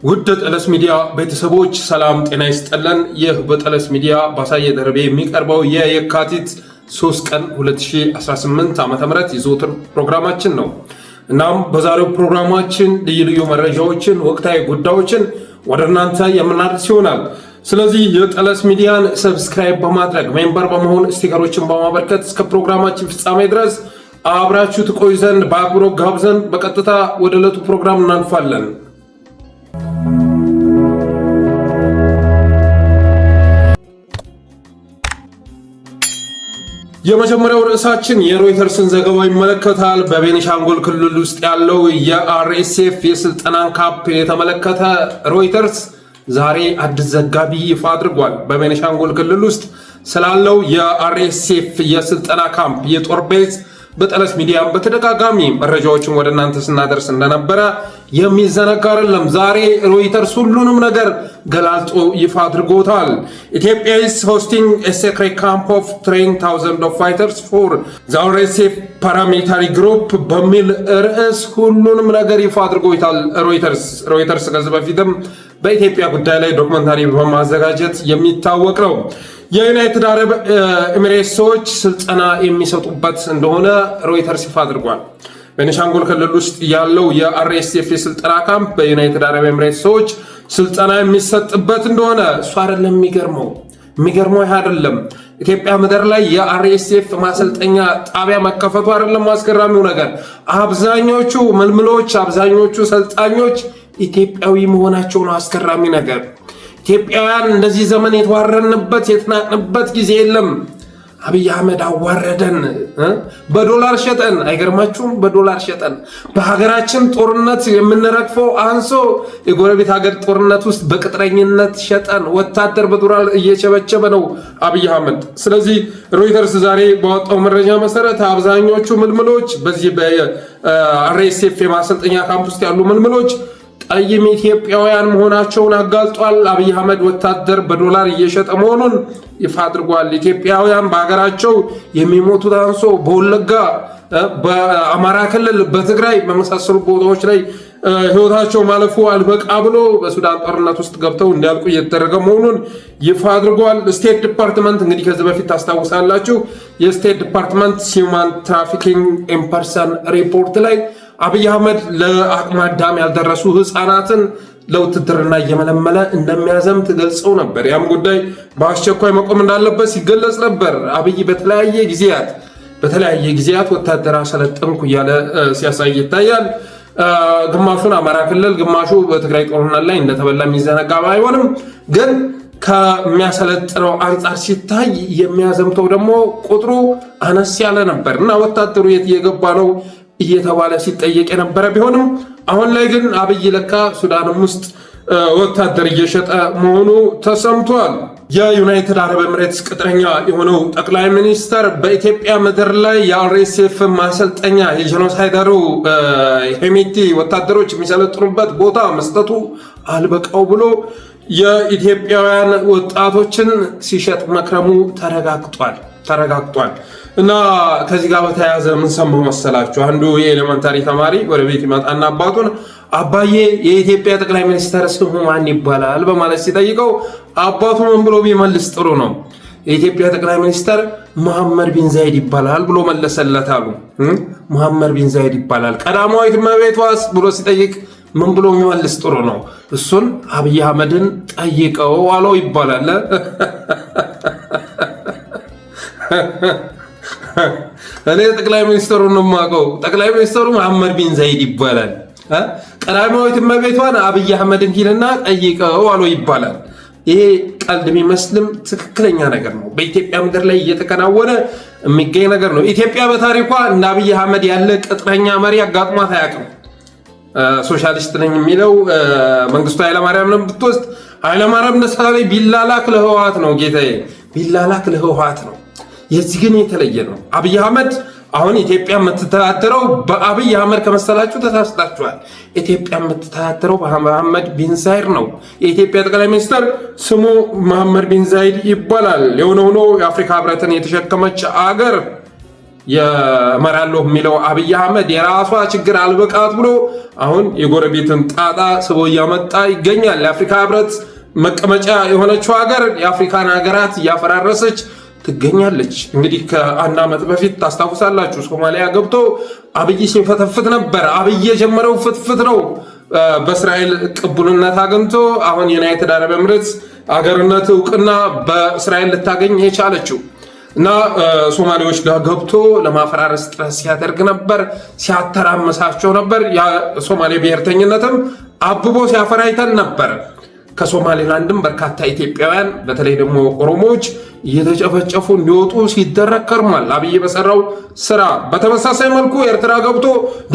ውድ ጠለስ ሚዲያ ቤተሰቦች ሰላም ጤና ይስጥልን። ይህ በጠለስ ሚዲያ ባሳየ ደርቤ የሚቀርበው የካቲት 3 ቀን 2018 ዓ.ም የዘወትር ፕሮግራማችን ነው። እናም በዛሬው ፕሮግራማችን ልዩ መረጃዎችን፣ ወቅታዊ ጉዳዮችን ወደ እናንተ የምናደርስ ይሆናል። ስለዚህ የጠለስ ሚዲያን ሰብስክራይብ በማድረግ ሜምበር በመሆን ስቲከሮችን በማበርከት እስከ ፕሮግራማችን ፍጻሜ ድረስ አብራችሁ ትቆዩ ዘንድ በአክብሮት ጋብዘን በቀጥታ ወደ ዕለቱ ፕሮግራም እናልፋለን። የመጀመሪያው ርዕሳችን የሮይተርስን ዘገባ ይመለከታል። በቤኒሻንጉል ክልል ውስጥ ያለው የአርኤስኤፍ የስልጠናን ካምፕ የተመለከተ ሮይተርስ ዛሬ አዲስ ዘጋቢ ይፋ አድርጓል። በቤኒሻንጉል ክልል ውስጥ ስላለው የአርኤስኤፍ የስልጠና ካምፕ የጦር ቤዝ በጠለስ ሚዲያ በተደጋጋሚ መረጃዎችን ወደ እናንተ ስናደርስ እንደነበረ የሚዘነጋ አይደለም። ዛሬ ሮይተርስ ሁሉንም ነገር ገላልጦ ይፋ አድርጎታል። ኢትዮጵያ is hosting a secret camp of 10,000 of fighters for the RSF paramilitary group በሚል ርዕስ ሁሉንም ነገር ይፋ አድርጎታል። ሮይተርስ ከዚህ በፊትም በኢትዮጵያ ጉዳይ ላይ ዶክመንታሪ በማዘጋጀት የሚታወቅ ነው። የዩናይትድ አረብ ኤሚሬትስ ሰዎች ስልጠና የሚሰጡበት እንደሆነ ሮይተርስ ይፋ አድርጓል። ቤኒሻንጉል ክልል ውስጥ ያለው የአርኤስኤፍ የስልጠና ካምፕ በዩናይትድ አረብ ኤሚሬትስ ሰዎች ስልጠና የሚሰጥበት እንደሆነ እሱ አይደለም የሚገርመው ይህ አይደለም። ኢትዮጵያ ምድር ላይ የአርኤስኤፍ ማሰልጠኛ ጣቢያ መከፈቱ አይደለም አስገራሚው ነገር። አብዛኞቹ ምልምሎች፣ አብዛኞቹ ሰልጣኞች ኢትዮጵያዊ መሆናቸው ነው አስገራሚ ነገር። ኢትዮጵያውያን እንደዚህ ዘመን የተዋረንበት የተናቅንበት ጊዜ የለም። አብይ አህመድ አዋረደን፣ በዶላር ሸጠን። አይገርማችሁም? በዶላር ሸጠን። በሀገራችን ጦርነት የምንረግፈው አንሶ የጎረቤት ሀገር ጦርነት ውስጥ በቅጥረኝነት ሸጠን። ወታደር በዶላር እየቸበቸበ ነው አብይ አህመድ። ስለዚህ ሮይተርስ ዛሬ ባወጣው መረጃ መሰረት አብዛኞቹ ምልምሎች በዚህ በአርኤስኤፍ የማሰልጠኛ ካምፕ ውስጥ ያሉ ምልምሎች ጠይም ኢትዮጵያውያን መሆናቸውን አጋልጧል። አብይ አህመድ ወታደር በዶላር እየሸጠ መሆኑን ይፋ አድርጓል። ኢትዮጵያውያን በሀገራቸው የሚሞቱት አንሶ በወለጋ፣ በአማራ ክልል፣ በትግራይ በመሳሰሉ ቦታዎች ላይ ህይወታቸው ማለፉ አልበቃ ብሎ በሱዳን ጦርነት ውስጥ ገብተው እንዲያልቁ እየተደረገ መሆኑን ይፋ አድርጓል። ስቴት ዲፓርትመንት እንግዲህ ከዚህ በፊት ታስታውሳላችሁ፣ የስቴት ዲፓርትመንት ሂውማን ትራፊኪንግ ኢን ፐርሰን ሪፖርት ላይ አብይ አህመድ ለአቅመ አዳም ያልደረሱ ህፃናትን ለውትድርና እየመለመለ እንደሚያዘምት ገልጸው ነበር። ያም ጉዳይ በአስቸኳይ መቆም እንዳለበት ሲገለጽ ነበር። አብይ በተለያየ ጊዜያት ወታደር አሰለጠንኩ እያለ ሲያሳይ ይታያል። ግማሹን አማራ ክልል፣ ግማሹ በትግራይ ጦርነት ላይ እንደተበላ የሚዘነጋ ባይሆንም ግን ከሚያሰለጥነው አንጻር ሲታይ የሚያዘምተው ደግሞ ቁጥሩ አነስ ያለ ነበር እና ወታደሩ የት እየገባ ነው እየተባለ ሲጠየቅ የነበረ ቢሆንም አሁን ላይ ግን አብይ ለካ ሱዳንም ውስጥ ወታደር እየሸጠ መሆኑ ተሰምቷል። የዩናይትድ አረብ ኤሚሬትስ ቅጥረኛ የሆነው ጠቅላይ ሚኒስተር በኢትዮጵያ ምድር ላይ የአርኤስኤፍ ማሰልጠኛ የጄኖሳይደሩ ሄሜቲ ወታደሮች የሚሰለጥኑበት ቦታ መስጠቱ አልበቃው ብሎ የኢትዮጵያውያን ወጣቶችን ሲሸጥ መክረሙ ተረጋግጧል። እና ከዚህ ጋር በተያያዘ ምን ሰማሁ መሰላችሁ? አንዱ የኤሌመንታሪ ተማሪ ወደ ቤት ይመጣና አባዬ የኢትዮጵያ ጠቅላይ ሚኒስተር ስሙ ማን ይባላል በማለት ሲጠይቀው አባቱ ምን ብሎ ቢመልስ ጥሩ ነው? የኢትዮጵያ ጠቅላይ ሚኒስተር መሐመድ ቢን ዛይድ ይባላል ብሎ መለሰለት አሉ። መሐመድ ቢን ዛይድ ይባላል። ቀዳማዊት እመቤቷስ ብሎ ሲጠይቅ ምን ብሎ የሚመልስ ጥሩ ነው? እሱን አብይ አህመድን ጠይቀው አለው ይባላል። እኔ ጠቅላይ ሚኒስተሩን ነው የማውቀው። ጠቅላይ ሚኒስተሩ መሐመድ ቢን ዛይድ ይባላል። ቀዳማዊት እመቤቷን አብይ አህመድን ሂድና ጠይቀው አለው ይባላል። ይሄ ቀልድ የሚመስልም ትክክለኛ ነገር ነው። በኢትዮጵያ ምድር ላይ እየተከናወነ የሚገኝ ነገር ነው። ኢትዮጵያ በታሪኳ እንደ አብይ አህመድ ያለ ቅጥረኛ መሪ አጋጥሟት አያውቅም። ሶሻሊስት ነኝ የሚለው መንግስቱ ኃይለማርያም ነው ብትወስድ፣ ኃይለማርያም ደሳለኝ ቢላላክ ለህወሓት ነው ጌታዬ፣ ቢላላክ ለህወሓት ነው። የዚህ ግን የተለየ ነው። አብይ አህመድ አሁን ኢትዮጵያ የምትተዳደረው በአብይ አህመድ ከመሰላችሁ ተሳስታችኋል። ኢትዮጵያ የምትተዳደረው በመሐመድ ቢን ዛይድ ነው። የኢትዮጵያ ጠቅላይ ሚኒስትር ስሙ መሐመድ ቢን ዛይድ ይባላል። የሆነ ሆኖ የአፍሪካ ህብረትን የተሸከመች አገር የመራለሁ የሚለው አብይ አህመድ የራሷ ችግር አልበቃት ብሎ አሁን የጎረቤትን ጣጣ ስቦ እያመጣ ይገኛል። የአፍሪካ ህብረት መቀመጫ የሆነችው ሀገር የአፍሪካን ሀገራት እያፈራረሰች ትገኛለች። እንግዲህ ከአንድ ዓመት በፊት ታስታውሳላችሁ፣ ሶማሊያ ገብቶ አብይ ሲፈተፍት ነበር። አብይ የጀመረው ፍትፍት ነው። በእስራኤል ቅቡልነት አግኝቶ አሁን ዩናይትድ አረብ ኤምሬትስ አገርነት እውቅና በእስራኤል ልታገኝ የቻለችው እና ሶማሌዎች ጋር ገብቶ ለማፈራረስ ጥረት ሲያደርግ ነበር፣ ሲያተራመሳቸው ነበር። የሶማሌ ብሔርተኝነትም አብቦ ሲያፈራይተን ነበር። ከሶማሌላንድም በርካታ ኢትዮጵያውያን በተለይ ደግሞ ኦሮሞዎች እየተጨፈጨፉ እንዲወጡ ሲደረግ ከርሟል አብይ በሰራው ስራ። በተመሳሳይ መልኩ ኤርትራ ገብቶ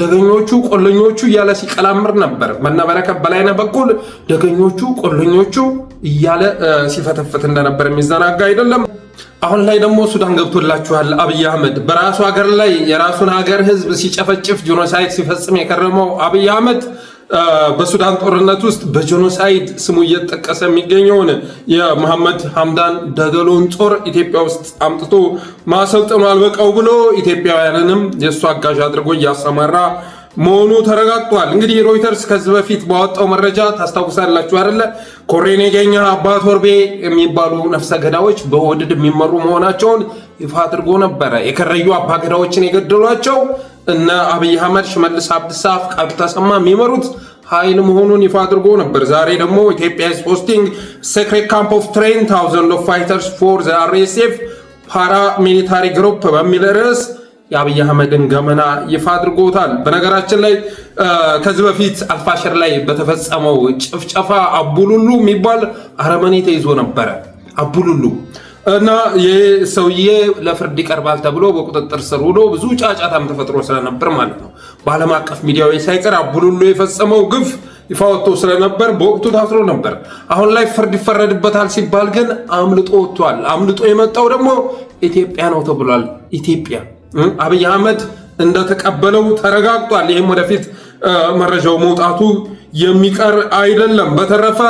ደገኞቹ ቆለኞቹ እያለ ሲቀላምር ነበር። በነበረከት በላይነህ በኩል ደገኞቹ ቆለኞቹ እያለ ሲፈተፍት እንደነበር የሚዘናጋ አይደለም። አሁን ላይ ደግሞ ሱዳን ገብቶላችኋል። አብይ አህመድ በራሱ ሀገር ላይ የራሱን ሀገር ህዝብ ሲጨፈጭፍ ጄኖሳይድ ሲፈጽም የከረመው አብይ አህመድ በሱዳን ጦርነት ውስጥ በጄኖሳይድ ስሙ እየተጠቀሰ የሚገኘውን የመሐመድ ሐምዳን ዳጋሎን ጦር ኢትዮጵያ ውስጥ አምጥቶ ማሰልጠኑ አልበቃው ብሎ ኢትዮጵያውያንንም የእሱ አጋዥ አድርጎ እያሰማራ መሆኑ ተረጋግጧል። እንግዲህ ሮይተርስ ከዚህ በፊት ባወጣው መረጃ ታስታውሳላችሁ አይደለ? ኮሬኔ ገኛ አባ ቶርቤ የሚባሉ ነፍሰ ገዳዎች በኦህዴድ የሚመሩ መሆናቸውን ይፋ አድርጎ ነበረ። የከረዩ አባ ገዳዎችን የገደሏቸው እነ አብይ አህመድ፣ ሽመልስ አብዲሳ፣ ፍቃዱ ተሰማ የሚመሩት ኃይል መሆኑን ይፋ አድርጎ ነበር። ዛሬ ደግሞ ኢትዮጵያ is hosting secret camp of 10,000 of fighters for the RSF paramilitary group በሚል ርዕስ የአብይ አህመድን ገመና ይፋ አድርጎታል። በነገራችን ላይ ከዚህ በፊት አልፋሸር ላይ በተፈጸመው ጭፍጨፋ አቡሉሉ የሚባል አረመኔ ተይዞ ነበረ። አቡሉሉ እና ይህ ሰውዬ ለፍርድ ይቀርባል ተብሎ በቁጥጥር ስር ውሎ ብዙ ጫጫታም ተፈጥሮ ስለነበር ማለት ነው በዓለም አቀፍ ሚዲያዎች ሳይቀር አቡሉሉ የፈጸመው ግፍ ይፋ ወጥቶ ስለነበር በወቅቱ ታስሮ ነበር። አሁን ላይ ፍርድ ይፈረድበታል ሲባል ግን አምልጦ ወጥቷል። አምልጦ የመጣው ደግሞ ኢትዮጵያ ነው ተብሏል። ኢትዮጵያ አብይ አህመድ እንደተቀበለው ተረጋግጧል። ይህም ወደፊት መረጃው መውጣቱ የሚቀር አይደለም። በተረፈ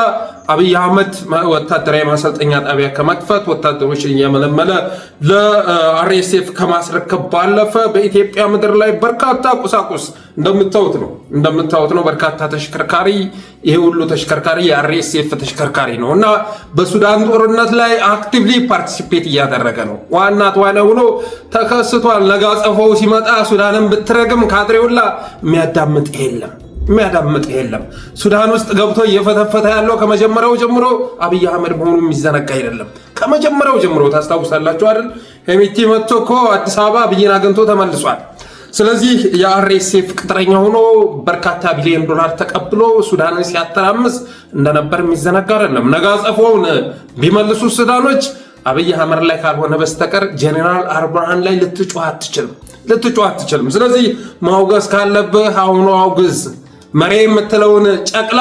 አብይ አህመድ ወታደራዊ ማሰልጠኛ ጣቢያ ከመክፈት ወታደሮችን እየመለመለ ለአርኤስኤፍ ከማስረከብ ባለፈ በኢትዮጵያ ምድር ላይ በርካታ ቁሳቁስ እንደምታዩት ነው። በርካታ ተሽከርካሪ፣ ይሄ ሁሉ ተሽከርካሪ የአርኤስኤፍ ተሽከርካሪ ነው እና በሱዳን ጦርነት ላይ አክቲቭሊ ፓርቲሲፔት እያደረገ ነው። ዋና ተዋናይ ሆኖ ተከስቷል። ነጋ ጸፈው ሲመጣ ሱዳንን ብትረግም ካድሬውላ የሚያዳምጥ የለም። ሱዳን ውስጥ ገብቶ እየፈተፈተ ያለው ከመጀመሪያው ጀምሮ አብይ አህመድ መሆኑ የሚዘነጋ አይደለም። ከመጀመሪያው ጀምሮ ታስታውሳላችሁ አይደል? ሄሚቲ መጥቶ እኮ አዲስ አበባ አብይን አግኝቶ ተመልሷል። ስለዚህ የአርኤስኤፍ ቅጥረኛ ሆኖ በርካታ ቢሊዮን ዶላር ተቀብሎ ሱዳንን ሲያተራምስ እንደነበር የሚዘነጋ አይደለም። ነጋ ጸፈውን ቢመልሱ ሱዳኖች አብይ አህመድ ላይ ካልሆነ በስተቀር ጄኔራል አልቡርሃን ላይ ልትጮህ አትችልም። ስለዚህ ማውገዝ ካለብህ አሁኑ አውግዝ። መሬ የምትለውን ጨቅላ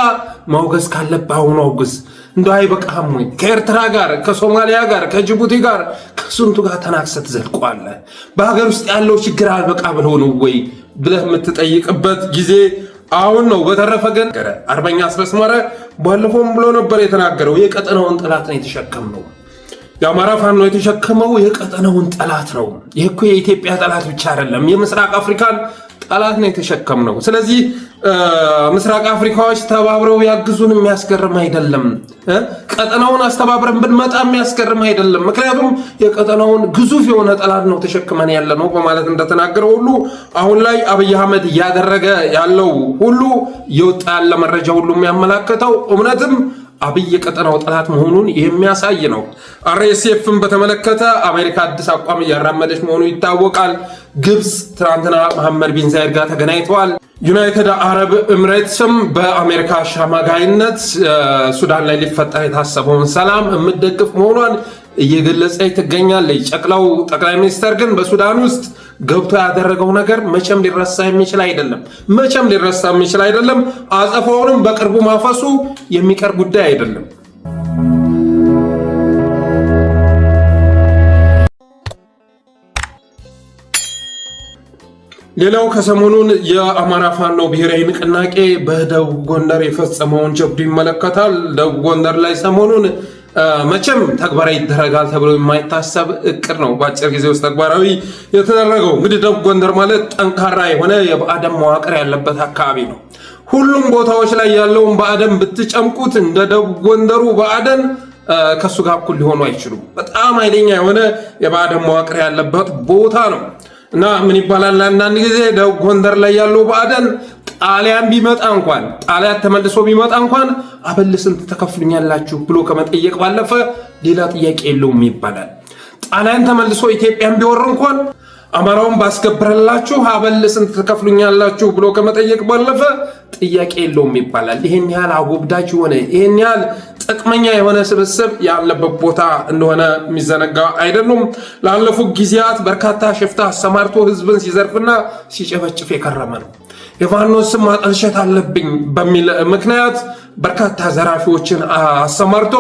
ማውገዝ ካለብህ አሁኑ አውግዝ። እንደው አይበቃህም ወይ? ከኤርትራ ጋር፣ ከሶማሊያ ጋር፣ ከጅቡቲ ጋር ከስንቱ ጋር ተናክሰት ዘልቋለህ? በሀገር ውስጥ ያለው ችግር አልበቃ ብለው ነው ወይ ብለህ የምትጠይቅበት ጊዜ አሁን ነው። በተረፈ ግን አርበኛ አስረስ ማረ ባለፈውም ብሎ ነበር የተናገረው የቀጠናውን ጠላት ነው የተሸከምነው። የአማራ ፋኖ የተሸከመው የቀጠናውን ጠላት ነው። ይህ እኮ የኢትዮጵያ ጠላት ብቻ አይደለም፣ የምስራቅ አፍሪካን ጠላት ነው የተሸከምነው። ስለዚህ ምስራቅ አፍሪካዎች ተባብረው ያግዙን የሚያስገርም አይደለም። ቀጠናውን አስተባብረን ብንመጣ የሚያስገርም አይደለም። ምክንያቱም የቀጠናውን ግዙፍ የሆነ ጠላት ነው ተሸክመን ያለ ነው በማለት እንደተናገረው ሁሉ አሁን ላይ አብይ አህመድ እያደረገ ያለው ሁሉ እየወጣ ያለ መረጃ ሁሉ የሚያመላክተው እውነትም አብይ የቀጠናው ጠላት መሆኑን የሚያሳይ ነው። አርኤስኤፍን በተመለከተ አሜሪካ አዲስ አቋም እያራመደች መሆኑ ይታወቃል። ግብፅ ትናንትና መሐመድ ቢን ዛይድ ጋር ተገናኝተዋል። ዩናይትድ አረብ ኤምሬትስም በአሜሪካ አሸማጋይነት ሱዳን ላይ ሊፈጠር የታሰበውን ሰላም የምትደግፍ መሆኗን እየገለጸች ትገኛለች። ጨቅላው ጠቅላይ ሚኒስትር ግን በሱዳን ውስጥ ገብቶ ያደረገው ነገር መቼም ሊረሳ የሚችል አይደለም። አጸፋውንም በቅርቡ ማፈሱ የሚቀር ጉዳይ አይደለም። ሌላው ከሰሞኑን የአማራ ፋኖ ብሔራዊ ንቅናቄ በደቡብ ጎንደር የፈጸመውን ጀብዱ ይመለከታል። ደቡብ ጎንደር ላይ ሰሞኑን መቼም ተግባራዊ ይደረጋል ተብሎ የማይታሰብ እቅድ ነው በአጭር ጊዜ ውስጥ ተግባራዊ የተደረገው። እንግዲህ ደቡብ ጎንደር ማለት ጠንካራ የሆነ የብአዴን መዋቅር ያለበት አካባቢ ነው። ሁሉም ቦታዎች ላይ ያለውን ብአዴን ብትጨምቁት እንደ ደቡብ ጎንደሩ ብአዴን ከሱ ጋር እኩል ሊሆኑ አይችሉም። በጣም ኃይለኛ የሆነ የብአዴን መዋቅር ያለበት ቦታ ነው እና ምን ይባላል አንዳንድ ጊዜ ደቡብ ጎንደር ላይ ያለው ብአዴን ጣሊያን ቢመጣ እንኳን ጣሊያን ተመልሶ ቢመጣ እንኳን አበል ስንት ተከፍሉኛላችሁ ብሎ ከመጠየቅ ባለፈ ሌላ ጥያቄ የለውም ይባላል። ጣሊያን ተመልሶ ኢትዮጵያን ቢወር እንኳን አማራውን ባስገብረላችሁ አበል ስንት ተከፍሉኛላችሁ ብሎ ከመጠየቅ ባለፈ ጥያቄ የለውም ይባላል። ይሄን ያህል አጎብዳጅ ሆነ ይሄን ያህል ጥቅመኛ የሆነ ስብስብ ያለበት ቦታ እንደሆነ የሚዘነጋ አይደሉም። ላለፉት ጊዜያት በርካታ ሽፍታ አሰማርቶ ህዝብን ሲዘርፍና ሲጨፈጭፍ የከረመ ነው። የፋኖን ስም ማጠልሸት አለብኝ በሚል ምክንያት በርካታ ዘራፊዎችን አሰማርቶ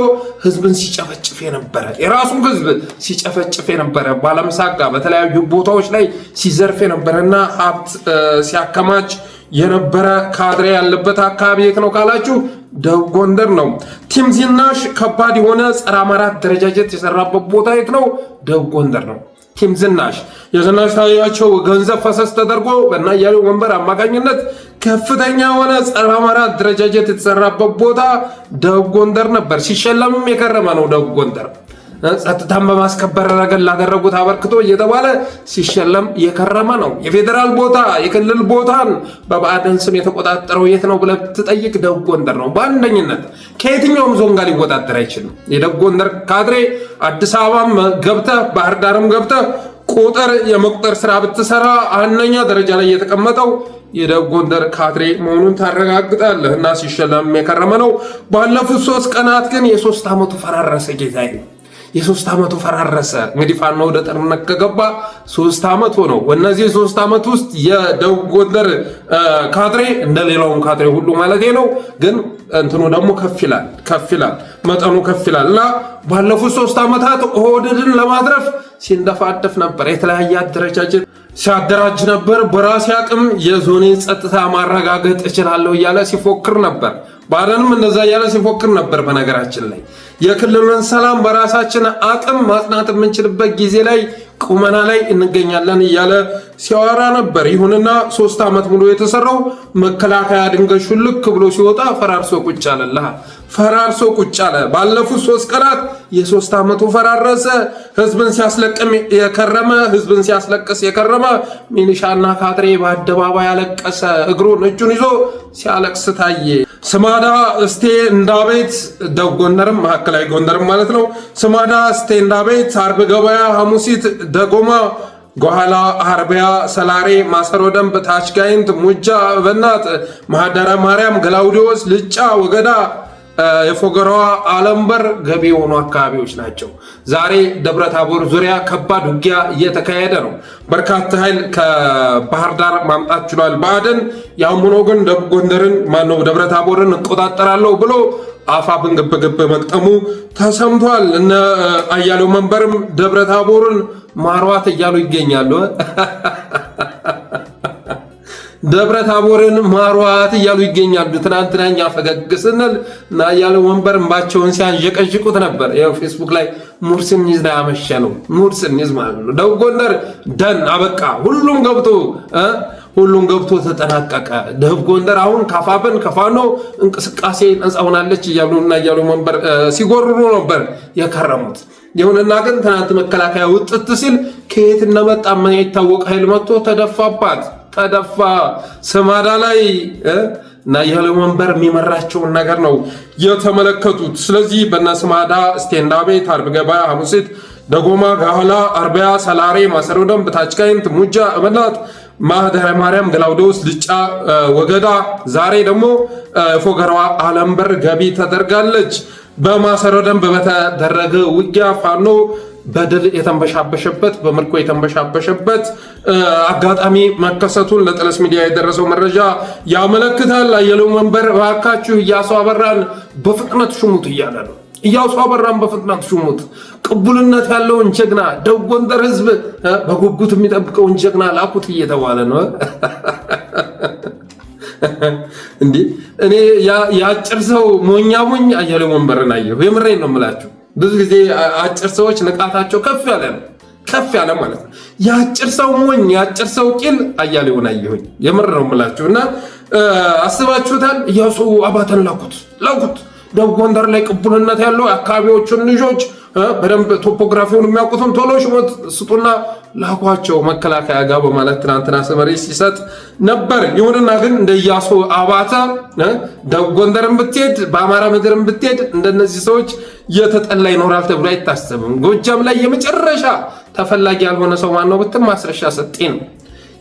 ህዝብን ሲጨፈጭፍ የነበረ የራሱን ህዝብ ሲጨፈጭፍ የነበረ ባለምሳጋ በተለያዩ ቦታዎች ላይ ሲዘርፍ የነበረና ሀብት ሲያከማች የነበረ ካድሬ ያለበት አካባቢ የት ነው ካላችሁ ደቡብ ጎንደር ነው። ቲም ዝናሽ ከባድ የሆነ ጸረ አማራ አደረጃጀት የሰራበት ቦታ የት ነው? ደቡብ ጎንደር ነው። ቲም ዝናሽ የዝናሽ ታያቸው ገንዘብ ፈሰስ ተደርጎ በእነ አያሌው መንበር አማካኝነት ከፍተኛ የሆነ ጸረ አማራ አደረጃጀት የተሰራበት ቦታ ደቡብ ጎንደር ነበር። ሲሸለምም የከረመ ነው ደቡብ ጎንደር። ጸጥታን በማስከበር ረገድ ላደረጉት አበርክቶ እየተባለ ሲሸለም የከረመ ነው። የፌዴራል ቦታ የክልል ቦታን በብአዴን ስም የተቆጣጠረው የት ነው ብለህ ትጠይቅ ደቡብ ጎንደር ነው በአንደኝነት። ከየትኛውም ዞን ጋር ሊወዳደር አይችልም። የደቡብ ጎንደር ካድሬ አዲስ አበባም ገብተህ ባህር ዳርም ገብተህ ቁጥር የመቁጠር ስራ ብትሰራ አንደኛ ደረጃ ላይ የተቀመጠው የደቡብ ጎንደር ካድሬ መሆኑን ታረጋግጣለህ። እና ሲሸለም የከረመ ነው። ባለፉት 3 ቀናት ግን የ3 ዓመቱ ፈራረሰ ጌታዬ። የ3 ዓመቱ ፈራረሰ። እንግዲህ ፋኖ ወደ ጦርነት ከገባ 3 ዓመት ሆነው። እነዚህ 3 ዓመት ውስጥ የደቡብ ጎንደር ካድሬ እንደሌላውን ካድሬ ሁሉ ማለት ነው፣ ግን እንትኑ ደግሞ ከፍ ይላል መጠኑ ከፍ ይላል። እና ባለፉት 3 ዓመታት ኦህዴድን ለማድረፍ ሲንደፋደፍ ነበር። የተለያየ አደረጃጀት ሲያደራጅ ነበር። በራሴ አቅም የዞኔን ጸጥታ ማረጋገጥ እችላለሁ እያለ ሲፎክር ነበር። ብአዴንም እንደዛ እያለ ሲፎክር ነበር። በነገራችን ላይ የክልሉን ሰላም በራሳችን አቅም ማጽናት የምንችልበት ጊዜ ላይ ቁመና ላይ እንገኛለን እያለ ሲያወራ ነበር። ይሁንና 3 ዓመት ሙሉ የተሰራው መከላከያ ድንገት ሹልክ ብሎ ሲወጣ ፈራርሶ ቁጭ አለ። ባለፉት 3 ቀናት የ3 ዓመቱ ፈራረሰ። ህዝብን ሲያስለቅም የከረመ ህዝብን ሲያስለቅስ የከረመ ሚኒሻና ካድሬ በአደባባይ ያለቀሰ እግሩን እጁን ይዞ ሲያለቅስ ታየ። ስማዳ እስቴ እንዳቤት ደቡብ ጎንደርም ማዕከላዊ ጎንደርም ማለት ነው። ስማዳ እስቴ እንዳቤት አርብ ገበያ ሐሙሲት ደጎማ ጓኋላ አርቢያ ሰላሬ ማሰሮ ደንብ ታች ጋይንት ሙጃ በናት ማህደረ ማርያም ገላውዲዮስ ልጫ ወገዳ የፎገራዋ አለምበር ገቢ የሆኑ አካባቢዎች ናቸው። ዛሬ ደብረ ታቦር ዙሪያ ከባድ ውጊያ እየተካሄደ ነው። በርካታ ኃይል ከባህር ዳር ማምጣት ችሏል ብአዴን። ያም ሆኖ ግን ደቡብ ጎንደርን ደብረ ታቦርን እቆጣጠራለሁ ብሎ አፋብን ግብግብ መቅጠሙ ተሰምቷል። እነ አያሌው መንበርም ደብረ ታቦርን ማሯት እያሉ ይገኛሉ። ደብረ ታቦርን ማሯት እያሉ ይገኛሉ። ትናንትናኛ ፈገግ ስንል እና አያሌው መንበር እንባቸውን ሲያንዠቀዥቁት ነበር። ያው ፌስቡክ ላይ ሙርስኒዝ ላይ አመሸ ነው። ሙርስኒዝ ማለት ነው። ደቡብ ጎንደር ደን አበቃ። ሁሉም ገብቶ ተጠናቀቀ። ደቡብ ጎንደር አሁን ካፋብን ከፋኖ እንቅስቃሴ ነፃ ሆናለች እያሉ እና አያሌው መንበር ሲጎርሩ ነበር የከረሙት። ይሁንና ግን ትናንት መከላከያ ውጥት ሲል ከየት እንደመጣ ምን የታወቀ ኃይል መጥቶ ተደፋ። ስማዳ ላይ እና አያሌው መንበር የሚመራቸውን ነገር ነው የተመለከቱት። ስለዚህ በእነ ስማዳ ስቴንዳቤት አርብ ገበያ ሐሙሲት ደጎማ ጋህላ አርቢያ ሰላሬ ማሰሮ ደንብ ታች ጋይንት ሙጃ እበላት ማህደረ ማርያም ገላውዲዮስ ልጫ ወገዳ ዛሬ ደግሞ ፎገራዋ አለምበር ገቢ ተደርጋለች። በማሰሮ ደንብ በተደረገ ውጊያ ፋኖ በድል የተንበሻበሸበት በምርኮ የተንበሻበሸበት አጋጣሚ መከሰቱን ለጠለስ ሚዲያ የደረሰው መረጃ ያመለክታል። አያሌው መንበር እባካችሁ እያሱ አበራን በፍጥነት ሹሙት እያለ ነው። እያሱ አበራን በፍጥነት ሹሙት። ቅቡልነት ያለውን ጀግና ደቡብ ጎንደር ህዝብ በጉጉት የሚጠብቀውን ጀግና ላኩት እየተባለ ነው። እንዴ እኔ ያጭር ሰው ሞኝ አያሌው መንበርን አየሁ። የምሬን ነው የምላችሁ። ብዙ ጊዜ አጭር ሰዎች ንቃታቸው ከፍ ያለ ማለት ነው። የአጭር ሰው ሞኝ የአጭር ሰው ቂል አያሌውን አየሁኝ። የምር ነው የምላችሁ። እና አስባችሁታል? ኢያሱ አባተን ላኩት ደቡብ ጎንደር ላይ ቅቡልነት ያለው አካባቢዎቹን ልጆች በደንብ ቶፖግራፊውን የሚያውቁትን ቶሎ ሽሞት ስጡና ላኳቸው መከላከያ ጋር በማለት ትናንትና ስመሪ ሲሰጥ ነበር። ይሁንና ግን እንደ ኢያሱ አባተ ደቡብ ጎንደርን ብትሄድ በአማራ ምድርን ብትሄድ እንደነዚህ ሰዎች የተጠላ ይኖራል ተብሎ አይታሰብም። ጎጃም ላይ የመጨረሻ ተፈላጊ ያልሆነ ሰው ማነው ብትል ማስረሻ ሰጤ ነው።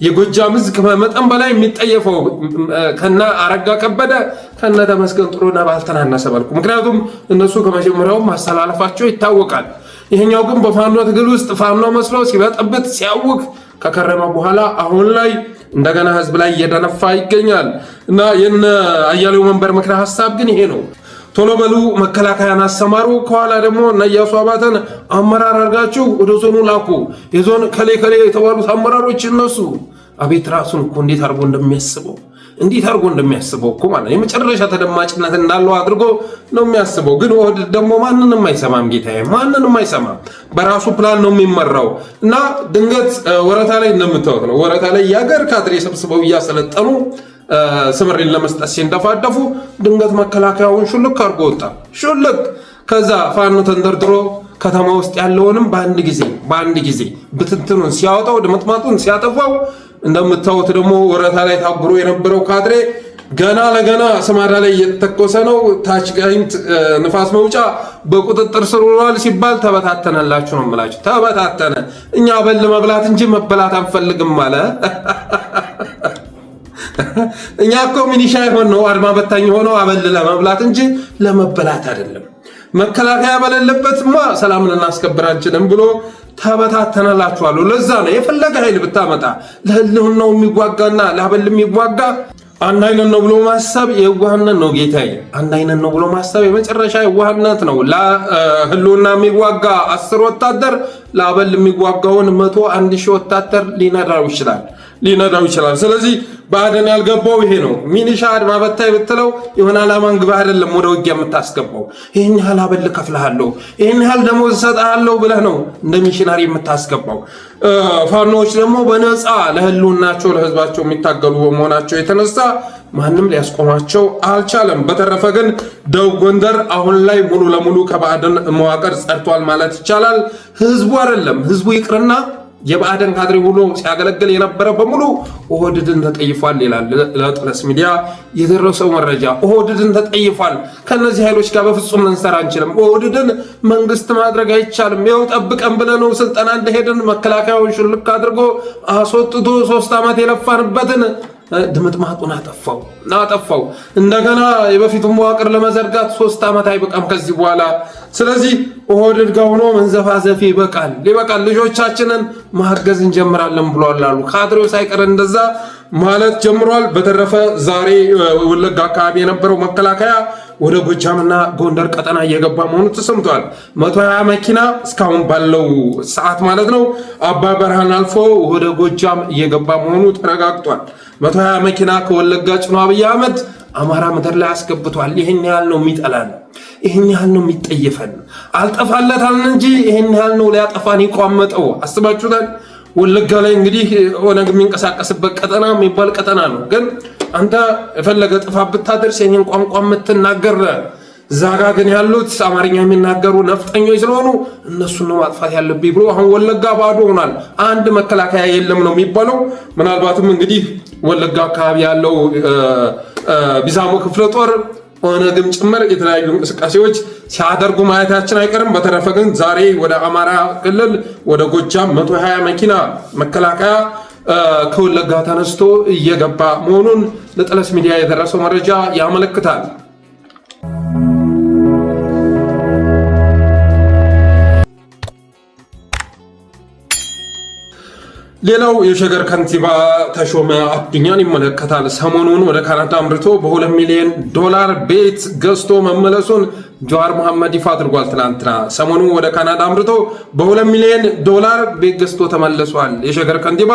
የጎጃም ሕዝብ ከመጠን በላይ የሚጠየፈው ከና አረጋ ከበደ ከነ ተመስገን ጥሩነህ ባልተናነሰ መልኩ። ምክንያቱም እነሱ ከመጀመሪያው ማስተላለፋቸው ይታወቃል። ይሄኛው ግን በፋኖ ትግል ውስጥ ፋኖ መስሎ ሲበጠብጥ ሲያውቅ ከከረመ በኋላ አሁን ላይ እንደገና ሕዝብ ላይ እየደነፋ ይገኛል። እና የነ አያሌው መንበር ምክረ ሐሳብ ግን ይሄ ነው። ቶሎ በሉ መከላከያን አሰማሩ፣ ከኋላ ደግሞ እነ ኢያሱ አባተን አመራር አድርጋችሁ ወደ ዞኑ ላኩ። የዞን ከሌ የተባሉት አመራሮች እነሱ አቤት ራሱን እኮ እንዴት አድርጎ እንደሚያስበው እኮ ማለት የመጨረሻ ተደማጭነት እንዳለው አድርጎ ነው የሚያስበው። ግን ወደ ደግሞ ማንንም አይሰማም ጌታዬ፣ ማንንም አይሰማም። በራሱ ፕላን ነው የሚመራው። እና ድንገት ወረታ ላይ እንደምታዩት ነው። ወረታ ላይ የሀገር ካድሬ ሰብስበው እያሰለጠኑ ስምሪን ለመስጠት ሲንደፋደፉ ድንገት መከላከያውን ሹልክ አድርጎ ወጣ። ከዛ ፋኖ ተንደርድሮ ከተማ ውስጥ ያለውንም በአንድ ጊዜ ብትንትኑን ሲያወጣው ድምጥማጡን ሲያጠፋው፣ እንደምታዩት ደግሞ ወረታ ላይ ታጉሮ የነበረው ካድሬ ገና ለገና ስማዳ ላይ እየተተኮሰ ነው። ታች ጋይንት ንፋስ መውጫ በቁጥጥር ስር ውሏል ሲባል ተበታተነላችሁ ነው የምላችሁ። ተበታተነ። እኛ በል መብላት እንጂ መበላት አንፈልግም አለ። እኛ እኮ ሚኒሻ ይሆን ነው አድማ በታኝ ሆነው አበል ለመብላት እንጂ ለመበላት አይደለም። መከላከያ በሌለበትማ ሰላምን እናስከብራችንም ብሎ ተበታተነላችኋል። ለዛ ነው የፈለገ ኃይል ብታመጣ ለህልውናው የሚዋጋና ለአበል የሚዋጋ አንድ አይነት ነው ብሎ ማሰብ የዋህነት ነው ጌታዬ። አንድ አይነት ነው ብሎ ማሰብ የመጨረሻ የዋህነት ነው። ለህልውና የሚዋጋ 10 ወታደር ለአበል የሚዋጋውን 101,000 ወታደር ሊነዳው ይችላል። ስለዚህ ባደን ያልገባው ይሄ ነው። ሚኒሻ አድማ በታይ ብትለው የሆነ ዓላማን ግባ አይደለም ወደ ውጊያ የምታስገባው። ይሄን ያህል አበል ከፍልሃለሁ፣ ይሄን ያህል ደሞዝ እሰጥሃለሁ ብለህ ነው እንደ ሚሽናሪ የምታስገባው። ፋኖዎች ደግሞ በነፃ ለህልውናቸው ለህዝባቸው የሚታገሉ በመሆናቸው የተነሳ ማንም ሊያስቆማቸው አልቻለም። በተረፈ ግን ደቡብ ጎንደር አሁን ላይ ሙሉ ለሙሉ ከባዕድን መዋቅር ጸድቷል ማለት ይቻላል። ህዝቡ ይቅርና የባዕድን ካድሬ ሁሉ ሲያገለግል የነበረ በሙሉ ኦህዴድን ተጠይፏል ይላል ለጥለስ ሚዲያ የደረሰው መረጃ። ኦህዴድን ተጠይፏል። ከነዚህ ኃይሎች ጋር በፍጹም ልንሰራ አንችልም። ኦህዴድን መንግስት ማድረግ አይቻልም። ይኸው ጠብቀን ብለነው ስልጠና እንደሄድን መከላከያውን ሹልክ አድርጎ አስወጥቶ 3 ዓመት የለፋንበትን ድምጥማጡን አጠፋው። እንደገና የበፊቱን መዋቅር ለመዘርጋት 3 ዓመት አይበቃም ከዚህ በኋላ። ስለዚህ ኦህዴድ ጋር ሆኖ መንዘፋዘፊ ይበቃል፣ ልጆቻችንን ማገዝ እንጀምራለን ብሏል አሉ። ካድሬው ሳይቀር እንደዛ ማለት ጀምሯል። በተረፈ ዛሬ ወለጋ አካባቢ የነበረው መከላከያ ወደ ጎጃምና ጎንደር ቀጠና እየገባ መሆኑ ተሰምቷል። 120 መኪና እስካሁን ባለው ሰዓት ማለት ነው አባ በርሃን አልፎ ወደ ጎጃም እየገባ መሆኑ ተረጋግጧል። 120 መኪና ከወለጋ ጭኖ አብይ አህመድ አማራ ምድር ላይ አስገብቷል። ይሄን ያህል ነው የሚጠላን፣ ይሄን ያህል ነው የሚጠየፈን። አልጠፋለታልን እንጂ ይሄን ያህል ነው ሊያጠፋን ይቋመጠው። አስባችሁታል? ወለጋ ላይ እንግዲህ ኦነግ የሚንቀሳቀስበት ቀጠና የሚባል ቀጠና ነው። ግን አንተ የፈለገ ጥፋ ብታደርስ ይሄን ቋንቋ የምትናገር ዛጋ ግን ያሉት አማርኛ የሚናገሩ ነፍጠኞች ስለሆኑ እነሱን ነው ማጥፋት ያለብኝ ብሎ አሁን ወለጋ ባዶ ሆኗል። አንድ መከላከያ የለም ነው የሚባለው። ምናልባትም እንግዲህ ወለጋ አካባቢ ያለው ቢዛሞ ክፍለ ጦር ኦነግም ጭምር የተለያዩ እንቅስቃሴዎች ሲያደርጉ ማየታችን አይቀርም። በተረፈ ግን ዛሬ ወደ አማራ ክልል ወደ ጎጃም 120 መኪና መከላከያ ከወለጋ ተነስቶ እየገባ መሆኑን ለጥለስ ሚዲያ የደረሰው መረጃ ያመለክታል። ሌላው የሸገር ከንቲባ ተሾመ አዱኛን ይመለከታል። ሰሞኑን ወደ ካናዳ አምርቶ በ2 ሚሊዮን ዶላር ቤት ገዝቶ መመለሱን ጀዋር መሐመድ ይፋ አድርጓል። ትናንትና ሰሞኑን ወደ ካናዳ አምርቶ በ2 ሚሊዮን ዶላር ቤት ገዝቶ ተመልሷል። የሸገር ከንቲባ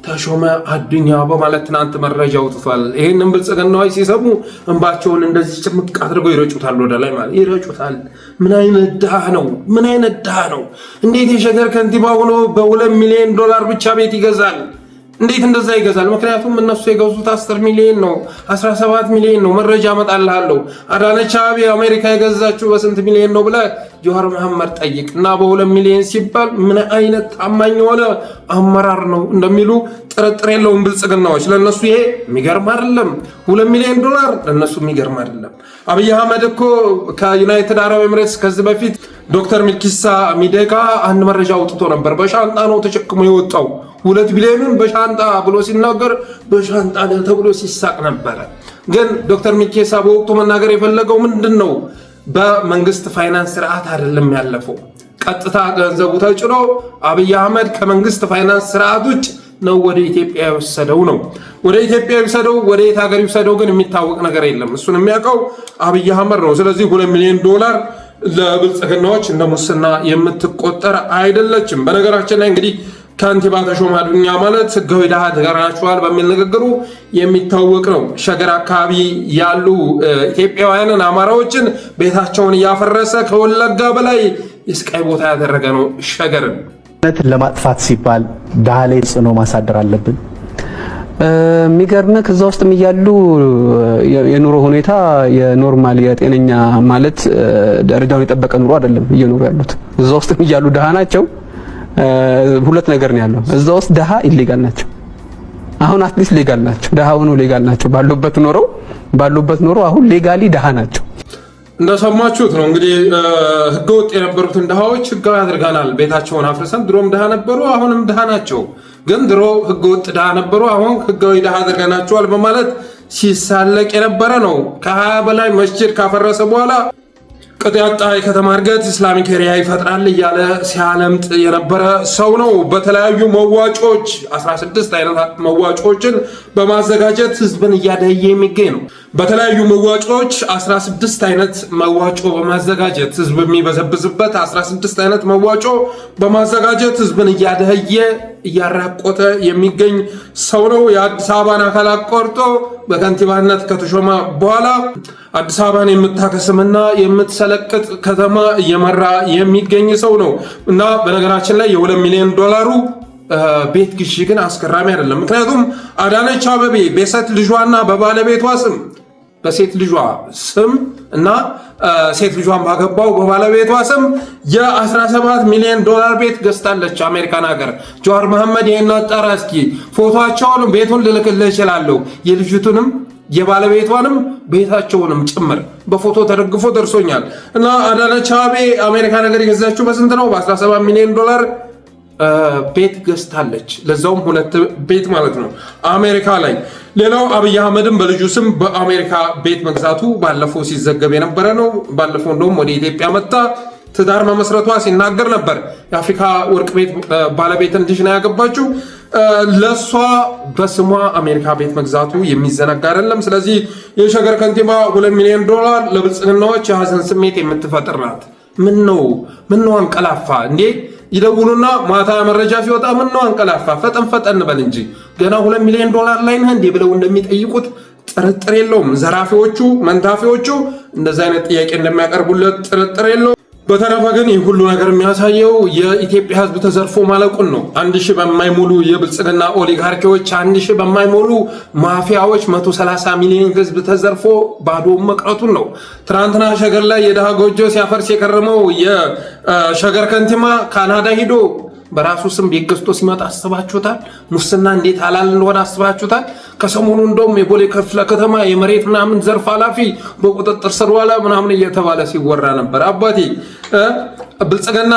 ተሾመ አዱኛ በማለት ትናንት መረጃ አውጥቷል። ይህንን ብልጽግናዎች ሲሰሙ እንባቸውን እንደዚህ ጭምቅ አድርገው ይረጩታል፣ ወደ ላይ ማለት ይረጩታል። ምን አይነት ድሃ ነው? ምን አይነት ድሃ ነው? እንዴት የሸገር ከንቲባ ሆኖ $2 ሚሊዮን ብቻ ቤት ይገዛል? እንዴት እንደዛ ይገዛል? ምክንያቱም እነሱ የገዙት 10 ሚሊዮን ነው፣ 17 ሚሊዮን ነው። መረጃ አመጣልሃለሁ። አዳነች አቤቤ አሜሪካ የገዛችው በስንት ሚሊዮን ነው ብለህ ጀዋር መሐመድ ጠይቅ እና $2 ሚሊዮን ሲባል ምን አይነት ታማኝ የሆነ አመራር ነው እንደሚሉ ጥርጥር የለውም። ብልጽግናዎች ለነሱ ይሄ የሚገርም አይደለም። $2 ሚሊዮን ለነሱ የሚገርም አይደለም። አብይ አህመድ እኮ ከዩናይትድ አረብ ኤምሬትስ ከዚህ በፊት ዶክተር ሚልኪሳ ሚደጋ አንድ መረጃ አውጥቶ ነበር። በሻንጣ ነው ተሸክሞ የወጣው 2 ቢሊዮኑን በሻንጣ ብሎ ሲናገር በሻንጣ ተብሎ ሲሳቅ ነበረ። ግን ዶክተር ሚልኪሳ በወቅቱ መናገር የፈለገው ምንድን ነው? በመንግስት ፋይናንስ ስርዓት አይደለም ያለፈው። ቀጥታ ገንዘቡ ተጭኖ አብይ አህመድ ከመንግስት ፋይናንስ ስርዓት ውጭ ነው ወደ ኢትዮጵያ የወሰደው ነው። ወደ ኢትዮጵያ የወሰደው ወደ የት ሀገር የወሰደው ግን የሚታወቅ ነገር የለም። እሱን የሚያውቀው አብይ አህመድ ነው። ስለዚህ $2 ሚሊዮን ለብልጽግናዎች እንደ ሙስና የምትቆጠር አይደለችም። በነገራችን ላይ እንግዲህ ከንቲባ ተሾመ አዱኛ ማለት ህጋዊ ድሃ ተገራችኋል በሚል ንግግሩ የሚታወቅ ነው። ሸገር አካባቢ ያሉ ኢትዮጵያውያንን አማራዎችን ቤታቸውን እያፈረሰ ከወለጋ በላይ የስቃይ ቦታ ያደረገ ነው። ሸገርን ለማጥፋት ሲባል ድሃ ላይ ጽኖ ማሳደር አለብን። የሚገርምህ ከዛ ውስጥም እያሉ የኑሮ ሁኔታ የኖርማል የጤነኛ ማለት ደረጃውን የጠበቀ ኑሮ አይደለም እየኖሩ ያሉት። እዛ ውስጥም እያሉ ድሃ ናቸው። ሁለት ነገር ነው ያለው። እዛ ውስጥ ድሃ ኢሌጋል ናቸው። አሁን አትሊስት ሌጋል ናቸው። ድሃ ሆኖ ሌጋል ናቸው። ባሉበት ኖሮ አሁን ሌጋሊ ድሃ ናቸው። እንደሰማችሁት ነው እንግዲህ ህገወጥ የነበሩትን ድሃዎች ህጋዊ አድርገናል። ቤታቸውን አፍርሰን ድሮም ድሃ ነበሩ፣ አሁንም ድሃ ናቸው። ግን ድሮ ህገወጥ ድሃ ነበሩ፣ አሁን ህጋዊ ድሃ አድርገናቸዋል በማለት ሲሳለቅ የነበረ ነው። ከ20 በላይ መስጂድ ካፈረሰ በኋላ ቅጥ ያጣ የከተማ እድገት ኢስላሚክ ኤሪያ ይፈጥራል እያለ ሲያለምጥ የነበረ ሰው ነው። በተለያዩ መዋጮዎች 16 አይነት መዋጮዎችን በማዘጋጀት ህዝብን እያደየ የሚገኝ ነው። በተለያዩ መዋጮዎች 16 አይነት መዋጮ በማዘጋጀት ህዝብ የሚበዘብዝበት 16 አይነት መዋጮ በማዘጋጀት ህዝብን እያደየ እያራቆተ የሚገኝ ሰው ነው። የአዲስ አበባን አካል አቆርጦ በከንቲባነት ከተሾመ በኋላ አዲስ አበባን የምታከስምና የምትሰለቅጥ ከተማ እየመራ የሚገኝ ሰው ነው እና በነገራችን ላይ $2 ሚሊዮን ቤት ግዢ ግን አስገራሚ አይደለም። ምክንያቱም አዳነች አቤቤ በሴት ልጇና በባለቤቷ ስም በሴት ልጇ ስም እና ሴት ልጇን ባገባው በባለቤቷ ስም የ$17 ሚሊዮን ቤት ገዝታለች አሜሪካን ሀገር። ጀዋር መሐመድ ይሄን አጣራ እስኪ ፎቶአቸውን ቤቱን ልልክልህ እችላለሁ። የልጅቱንም የባለቤቷንም ቤታቸውንም ጭምር በፎቶ ተደግፎ ደርሶኛል። እና አዳነች አቤቤ አሜሪካን ሀገር የገዛችው በስንት ነው? በ$17 ሚሊዮን ቤት ገዝታለች። ለዛውም 2 ቤት ማለት ነው አሜሪካ ላይ። ሌላው አብይ አህመድም በልጁ ስም በአሜሪካ ቤት መግዛቱ ባለፈው ሲዘገብ የነበረ ነው። ባለፈው እንደውም ወደ ኢትዮጵያ መጣ ትዳር መመስረቷ ሲናገር ነበር። የአፍሪካ ወርቅ ቤት ባለቤትን ልጅ ነው ያገባችው። ለሷ በስሟ አሜሪካ ቤት መግዛቱ የሚዘነጋ አይደለም። ስለዚህ የሸገር ከንቲባ $2 ሚሊዮን ለብልጽግናዎች የሀዘን ስሜት የምትፈጥር ናት። ምን ነው አንቀላፋ እንዴ? ይደውሉና ማታ መረጃ ሲወጣ ምን ነው አንቀላፋ፣ ፈጠን በል እንጂ ገና $2 ሚሊዮን ላይ ነህ እንዴ ብለው እንደሚጠይቁት ጥርጥር የለውም። ዘራፊዎቹ መንታፊዎቹ እንደዛ አይነት ጥያቄ እንደሚያቀርቡለት ጥርጥር የለውም። በተረፈ ግን ይህ ሁሉ ነገር የሚያሳየው የኢትዮጵያ ሕዝብ ተዘርፎ ማለቁን ነው። 1000 በማይሞሉ የብልጽግና ኦሊጋርኪዎች፣ 1000 በማይሞሉ ማፊያዎች 130 ሚሊዮን ሕዝብ ተዘርፎ ባዶ መቅረቱን ነው። ትናንትና ሸገር ላይ የድሃ ጎጆ ሲያፈርስ የከረመው የሸገር ከንቲባ ካናዳ ሂዶ በራሱ ስም ቤት ገዝቶ ሲመጣ አስባችሁታል? ሙስና እንዴት ሐላል እንደሆነ አስባችሁታል? ከሰሞኑ እንደውም የቦሌ ክፍለ ከተማ የመሬት ምናምን ዘርፍ ኃላፊ በቁጥጥር ስር ዋለ ምናምን እየተባለ ሲወራ ነበር። አባቴ ብልጽግና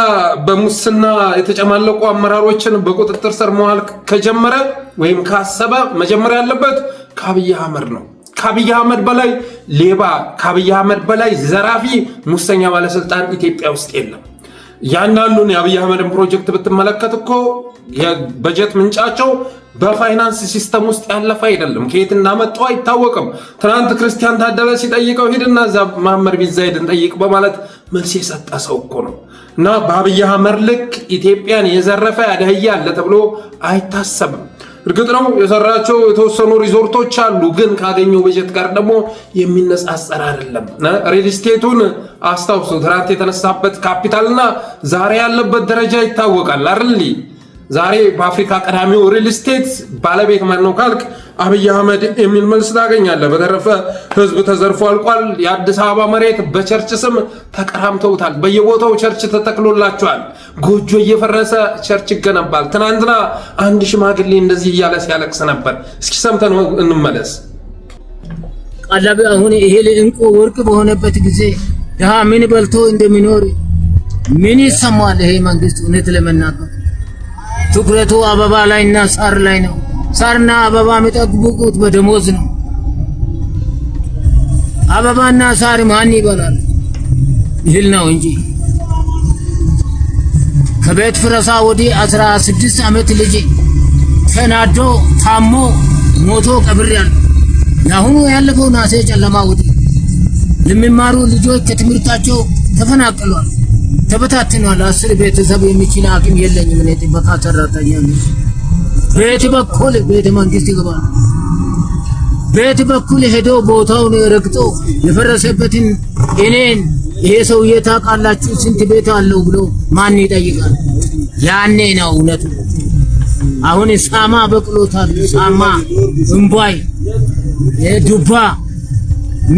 በሙስና የተጨማለቁ አመራሮችን በቁጥጥር ስር መዋል ከጀመረ ወይም ካሰበ መጀመሪያ ያለበት ከአብይ አህመድ ነው። ከአብይ አህመድ በላይ ሌባ፣ ከአብይ አህመድ በላይ ዘራፊ፣ ሙሰኛ ባለስልጣን ኢትዮጵያ ውስጥ የለም። ያንዳንዱን የአብይ አህመድን ፕሮጀክት ብትመለከት እኮ የበጀት ምንጫቸው በፋይናንስ ሲስተም ውስጥ ያለፈ አይደለም። ከየት እንዳመጣው አይታወቅም። ትናንት ክርስቲያን ታደለ ሲጠይቀው ሂድና እዛ መሐመድ ቢን ዛይድን ጠይቅ በማለት መልስ የሰጠ ሰው እኮ ነው። እና በአብይ አህመድ ልክ ኢትዮጵያን የዘረፈ ያደህያ አለ ተብሎ አይታሰብም። እርግጥ ነው የሰራቸው የተወሰኑ ሪዞርቶች አሉ፣ ግን ካገኘው በጀት ጋር ደግሞ የሚነጻጸር አይደለም። ሪል ስቴቱን አስታውሱ። ትናንት የተነሳበት ካፒታልና ዛሬ ያለበት ደረጃ ይታወቃል አይደል? ዛሬ በአፍሪካ ቀዳሚው ሪል ስቴት ባለቤት ማን ነው ካልክ አብይ አህመድ የሚል መልስ ታገኛለህ። በተረፈ ህዝብ ተዘርፎ አልቋል። የአዲስ አበባ መሬት በቸርች ስም ተቀራምተውታል። በየቦታው ቸርች ተተክሎላቸዋል። ጎጆ እየፈረሰ ቸርች ይገነባል። ትናንትና አንድ ሽማግሌ እንደዚህ እያለ ሲያለቅስ ነበር። እስኪ ሰምተን እንመለስ። ቀለብ አሁን ይሄ እንቁ ወርቅ በሆነበት ጊዜ ድሃ ምን በልቶ እንደሚኖር ምን ይሰማል? ይሄ መንግስት እውነት ለመናገር ትኩረቱ አበባ ላይና ሳር ላይ ነው። ሳርና አበባ የሚጠብቁት በደሞዝ ነው። አበባና ሳር ማን ይበላል? ይል ነው እንጂ ከቤት ፍረሳ ወዲህ 16 ዓመት ልጅ ተናዶ ታሞ ሞቶ ቀብሬያለሁ። ያሁኑ ያለፈው ናሴ ጨለማ ወዲህ የሚማሩ ልጆች ከትምህርታቸው ተፈናቅለዋል፣ ተበታትነዋል። 10 ቤተሰብ የሚችል አቅም የለኝም። እኔ ጥበቃ ሰራተኛ ነኝ። ቤት በኩል ቤተ መንግስት ይገባል። ቤት በኩል ሄዶ ቦታውን ረግጦ የፈረሰበትን እኔን ይሄ ሰውዬ ታውቃላችሁ ስንት ቤት አለው ብሎ ማን ይጠይቃል? ያኔ ነው እውነቱ። አሁን ሳማ በቅሎታል። ሳማ እምቧይ ዱባ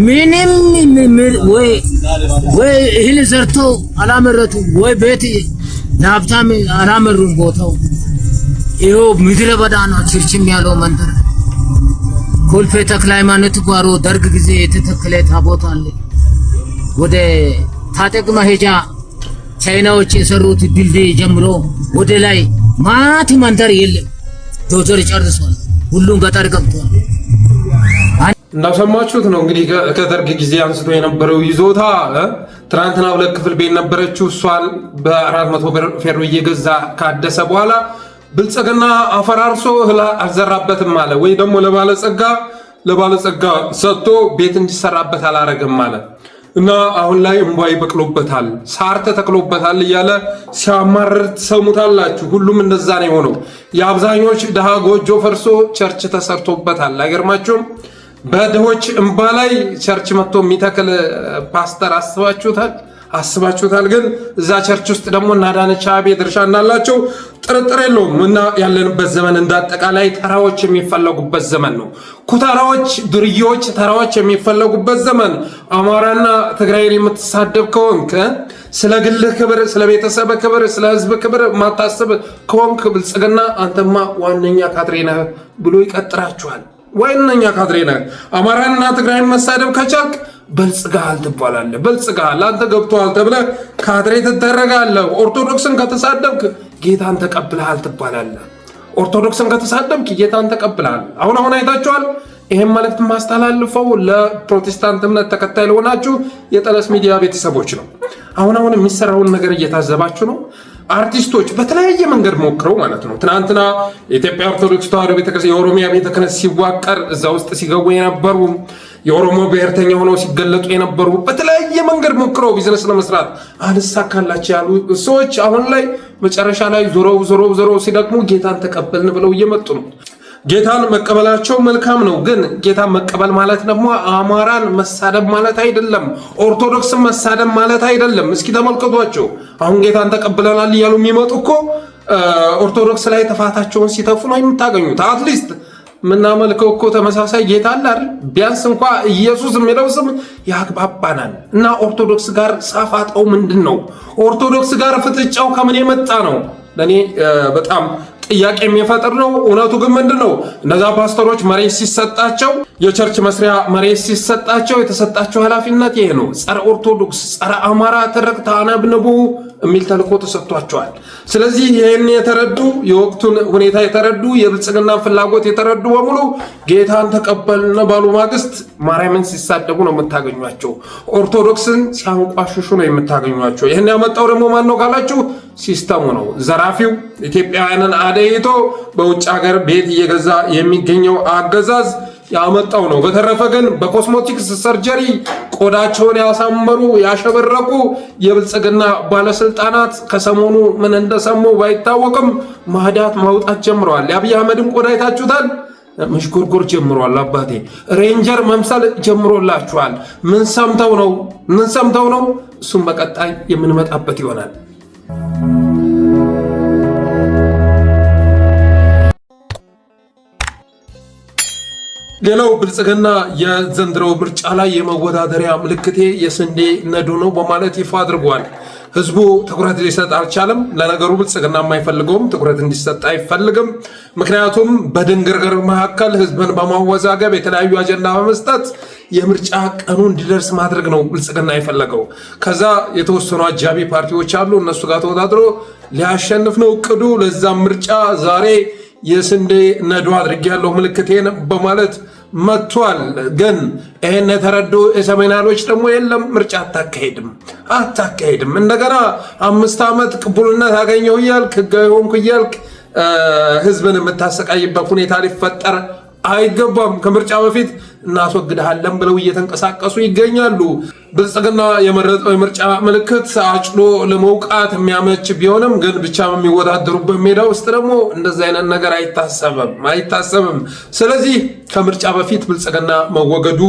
ምንም ወይ እህል ዘርቶ አላመረቱ ወይ ቤት ለሀብታም አላመሩም። ቦታው ይኸው ምድረ በዳ ነው። ችርችም ያለው መንደር ኮልፌ ተክለ ሃይማኖት ጓሮ ደርግ ጊዜ የተተከለ ታቦት አለ። ወደ ታጠቅ መሄጃ ቻይናዎች የሰሩት ድልድይ ጀምሮ ወደ ላይ ማት መንደር የለም። ዶዘር ጨርሷል። ሁሉም ገጠር ገብቷል። እንዳሰማችሁት ነው እንግዲህ ከደርግ ጊዜ አንስቶ የነበረው ይዞታ ትናንትና 2 ክፍል ቤት ነበረችው። እሷን በ400 ብር ፌሮ እየገዛ ካደሰ በኋላ ብልጽግና አፈራርሶ እህል አልዘራበትም አለ፣ ወይ ደግሞ ለባለጸጋ ሰጥቶ ቤት እንዲሰራበት አላረገም አለ እና አሁን ላይ እምቧይ በቅሎበታል፣ ሳር ተተክሎበታል እያለ ሲያማርር ትሰሙታላችሁ። ሁሉም እንደዛ ነው የሆነው። የአብዛኞች ድሃ ጎጆ ፈርሶ ቸርች ተሰርቶበታል። አይገርማችሁም? በድሆች እምባ ላይ ቸርች መጥቶ የሚተክል ፓስተር አስባችሁታል? ግን እዛ ቸርች ውስጥ ደግሞ እና አዳነች አቤቤ ድርሻ እንዳላቸው ጥርጥር የለውም። እና ያለንበት ዘመን እንዳጠቃላይ ተራዎች የሚፈለጉበት ዘመን ነው። ኩታራዎች፣ ዱርዬዎች፣ ተራዎች የሚፈለጉበት ዘመን። አማራና ትግራይን የምትሳደብ ከሆንክ ስለ ግልህ ክብር፣ ስለ ቤተሰብ ክብር፣ ስለ ህዝብ ክብር ማታስብ ከሆንክ ብልጽግና አንተማ ዋነኛ ካድሬ ነህ ብሎ ይቀጥራችኋል። ዋነኛ ካድሬ ነህ። አማራና ትግራይን መሳደብ ከቻልክ በልጽጋል ትባላለህ። በልጽጋል አንተ ገብቶሃል ተብለህ ካድሬ ትደረጋለህ። ኦርቶዶክስን ከተሳደብክ ጌታን ተቀብለሃል ትባላለህ። ኦርቶዶክስን ከተሳደብክ ጌታን ተቀብለሃል። አሁን አይታችኋል። ይሄን መልእክት ማስተላልፈው ለፕሮቴስታንት እምነት ተከታይ ለሆናችሁ የጠለስ ሚዲያ ቤተሰቦች ነው። አሁን የሚሰራውን ነገር እየታዘባችሁ ነው። አርቲስቶች በተለያየ መንገድ ሞክረው ማለት ነው። ትናንትና የኢትዮጵያ ኦርቶዶክስ ተዋሕዶ ቤተክርስቲያን የኦሮሚያ ቤተክርስቲያን ሲዋቀር እዛ ውስጥ ሲገቡ የነበሩ የኦሮሞ ብሔርተኛ ሆነው ሲገለጡ የነበሩ በተለያየ መንገድ ሞክረው ቢዝነስ ለመስራት አልሳካላቸው ያሉ ሰዎች አሁን ላይ መጨረሻ ላይ ዞረው ሲደግሙ ጌታን ተቀበልን ብለው እየመጡ ነው። ጌታን መቀበላቸው መልካም ነው። ግን ጌታን መቀበል ማለት ደግሞ አማራን መሳደብ ማለት አይደለም። ኦርቶዶክስን መሳደብ ማለት አይደለም። እስኪ ተመልከቷቸው። አሁን ጌታን ተቀብለናል እያሉ የሚመጡ እኮ ኦርቶዶክስ ላይ ጥፋታቸውን ሲተፉ ነው የምታገኙት። አትሊስት ምናመልከው እኮ ተመሳሳይ ጌታ አለ አይደል? ቢያንስ እንኳ ኢየሱስ የሚለው ስም ያግባባናል። እና ኦርቶዶክስ ጋር ሳፋጣው ምንድን ነው? ኦርቶዶክስ ጋር ፍጥጫው ከምን የመጣ ነው? ለኔ በጣም ጥያቄ የሚፈጥር ነው። እውነቱ ግን ምንድነው? እነዛ ፓስተሮች መሬት ሲሰጣቸው፣ የቸርች መስሪያ መሬት ሲሰጣቸው የተሰጣቸው ኃላፊነት ይሄ ነው። ጸረ ኦርቶዶክስ፣ ጸረ አማራ ትርክት አነብንቡ የሚል ተልእኮ ተሰጥቷቸዋል። ስለዚህ ይህን የተረዱ የወቅቱን ሁኔታ የተረዱ የብልጽግና ፍላጎት የተረዱ በሙሉ ጌታን ተቀበልን ባሉ ማግስት ማርያምን ሲሳደቡ ነው የምታገኟቸው። ኦርቶዶክስን ሲያንቋሽሹ ነው የምታገኟቸው። ይህን ያመጣው ደግሞ ማን ነው ካላችሁ ሲስተሙ ነው። ዘራፊው ኢትዮጵያውያንን አደይቶ በውጭ ሀገር ቤት እየገዛ የሚገኘው አገዛዝ ያመጣው ነው። በተረፈ ግን በኮስሞቲክስ ሰርጀሪ ቆዳቸውን ያሳመሩ ያሸበረቁ የብልጽግና ባለስልጣናት ከሰሞኑ ምን እንደሰሙ ባይታወቅም ማህዳት ማውጣት ጀምረዋል። የአብይ አህመድን ቆዳ አይታችሁታል? መሽጎርጎር ጀምሯል። አባቴ ሬንጀር መምሰል ጀምሮላችኋል። ምን ሰምተው ነው? እሱም በቀጣይ የምንመጣበት ይሆናል። ሌላው ብልጽግና የዘንድሮው ምርጫ ላይ የመወዳደሪያ ምልክቴ የስንዴ ነዶ ነው በማለት ይፋ አድርጓል። ህዝቡ ትኩረት ሊሰጥ አልቻለም። ለነገሩ ብልጽግና የማይፈልገውም ትኩረት እንዲሰጥ አይፈልግም። ምክንያቱም በድንግርግር መካከል ህዝብን በማወዛገብ የተለያዩ አጀንዳ በመስጠት የምርጫ ቀኑ እንዲደርስ ማድረግ ነው ብልጽግና የፈለገው። ከዛ የተወሰኑ አጃቢ ፓርቲዎች አሉ፣ እነሱ ጋር ተወዳድሮ ሊያሸንፍ ነው እቅዱ። ለዛም ምርጫ ዛሬ የስንዴ ነዶ አድርጌያለሁ ምልክቴን በማለት መጥቷል። ግን ይህን የተረዱ የሰሜናሎች ደግሞ የለም ምርጫ አታካሄድም እንደገና 5 ዓመት ቅቡልነት አገኘሁ እያልክ ህጋዊ ሆንኩ እያልክ ህዝብን የምታሰቃይበት ሁኔታ ሊፈጠር አይገባም። ከምርጫ በፊት እናስወግድሃለን ብለው እየተንቀሳቀሱ ይገኛሉ። ብልጽግና የመረጠው የምርጫ ምልክት አጭሎ ለመውቃት የሚያመች ቢሆንም ግን ብቻ የሚወዳደሩበት ሜዳ ውስጥ ደግሞ እንደዚህ አይነት ነገር አይታሰብም። ስለዚህ ከምርጫ በፊት ብልጽግና መወገዱ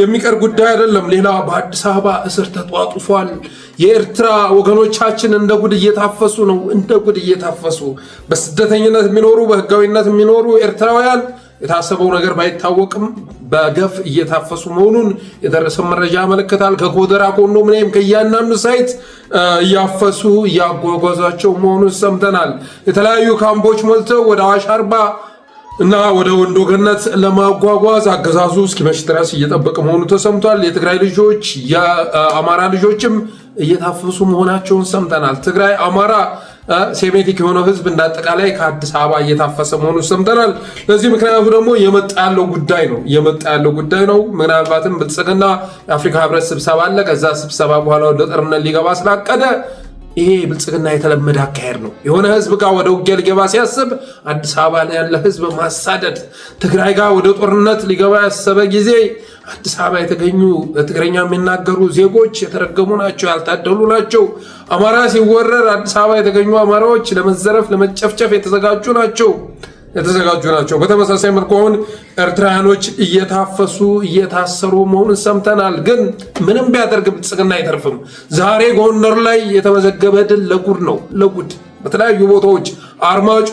የሚቀር ጉዳይ አይደለም። ሌላ በአዲስ አበባ እስር ተጧጡፏል። የኤርትራ ወገኖቻችን እንደ ጉድ እየታፈሱ ነው። በስደተኝነት የሚኖሩ በህጋዊነት የሚኖሩ ኤርትራውያን የታሰበው ነገር ባይታወቅም በገፍ እየታፈሱ መሆኑን የደረሰ መረጃ ያመለክታል። ከጎደራ ኮንዶሚኒየም ከእያንዳንዱ ሳይት እያፈሱ እያጓጓዛቸው መሆኑን ሰምተናል። የተለያዩ ካምፖች ሞልተው ወደ አዋሽ አርባ እና ወደ ወንዶ ገነት ለማጓጓዝ አገዛዙ እስኪመሽ ድረስ እየጠበቀ መሆኑ ተሰምቷል። የትግራይ ልጆች የአማራ ልጆችም እየታፈሱ መሆናቸውን ሰምተናል። ትግራይ፣ አማራ ሴሜቲክ የሆነው ህዝብ እንዳጠቃላይ ከአዲስ አበባ እየታፈሰ መሆኑን ሰምተናል። ለዚህ ምክንያቱ ደግሞ የመጣ ያለው ጉዳይ ነው። ምናልባትም ብልጽግና የአፍሪካ ህብረት ስብሰባ አለ። ከዛ ስብሰባ በኋላ ወደ ጦርነት ሊገባ ስላቀደ ይሄ ብልጽግና የተለመደ አካሄድ ነው። የሆነ ህዝብ ጋር ወደ ውጊያ ሊገባ ሲያስብ አዲስ አበባ ላይ ያለ ህዝብ ማሳደድ፣ ትግራይ ጋር ወደ ጦርነት ሊገባ ያሰበ ጊዜ አዲስ አበባ የተገኙ ትግረኛ የሚናገሩ ዜጎች የተረገሙ ናቸው፣ ያልታደሉ ናቸው። አማራ ሲወረር አዲስ አበባ የተገኙ አማራዎች ለመዘረፍ ለመጨፍጨፍ የተዘጋጁ ናቸው። በተመሳሳይ መልኩ አሁን ኤርትራውያኖች እየታፈሱ እየታሰሩ መሆኑን ሰምተናል። ግን ምንም ቢያደርግ ብልጽግና አይተርፍም። ዛሬ ጎንደር ላይ የተመዘገበ ድል ለጉድ በተለያዩ ቦታዎች አርማጮ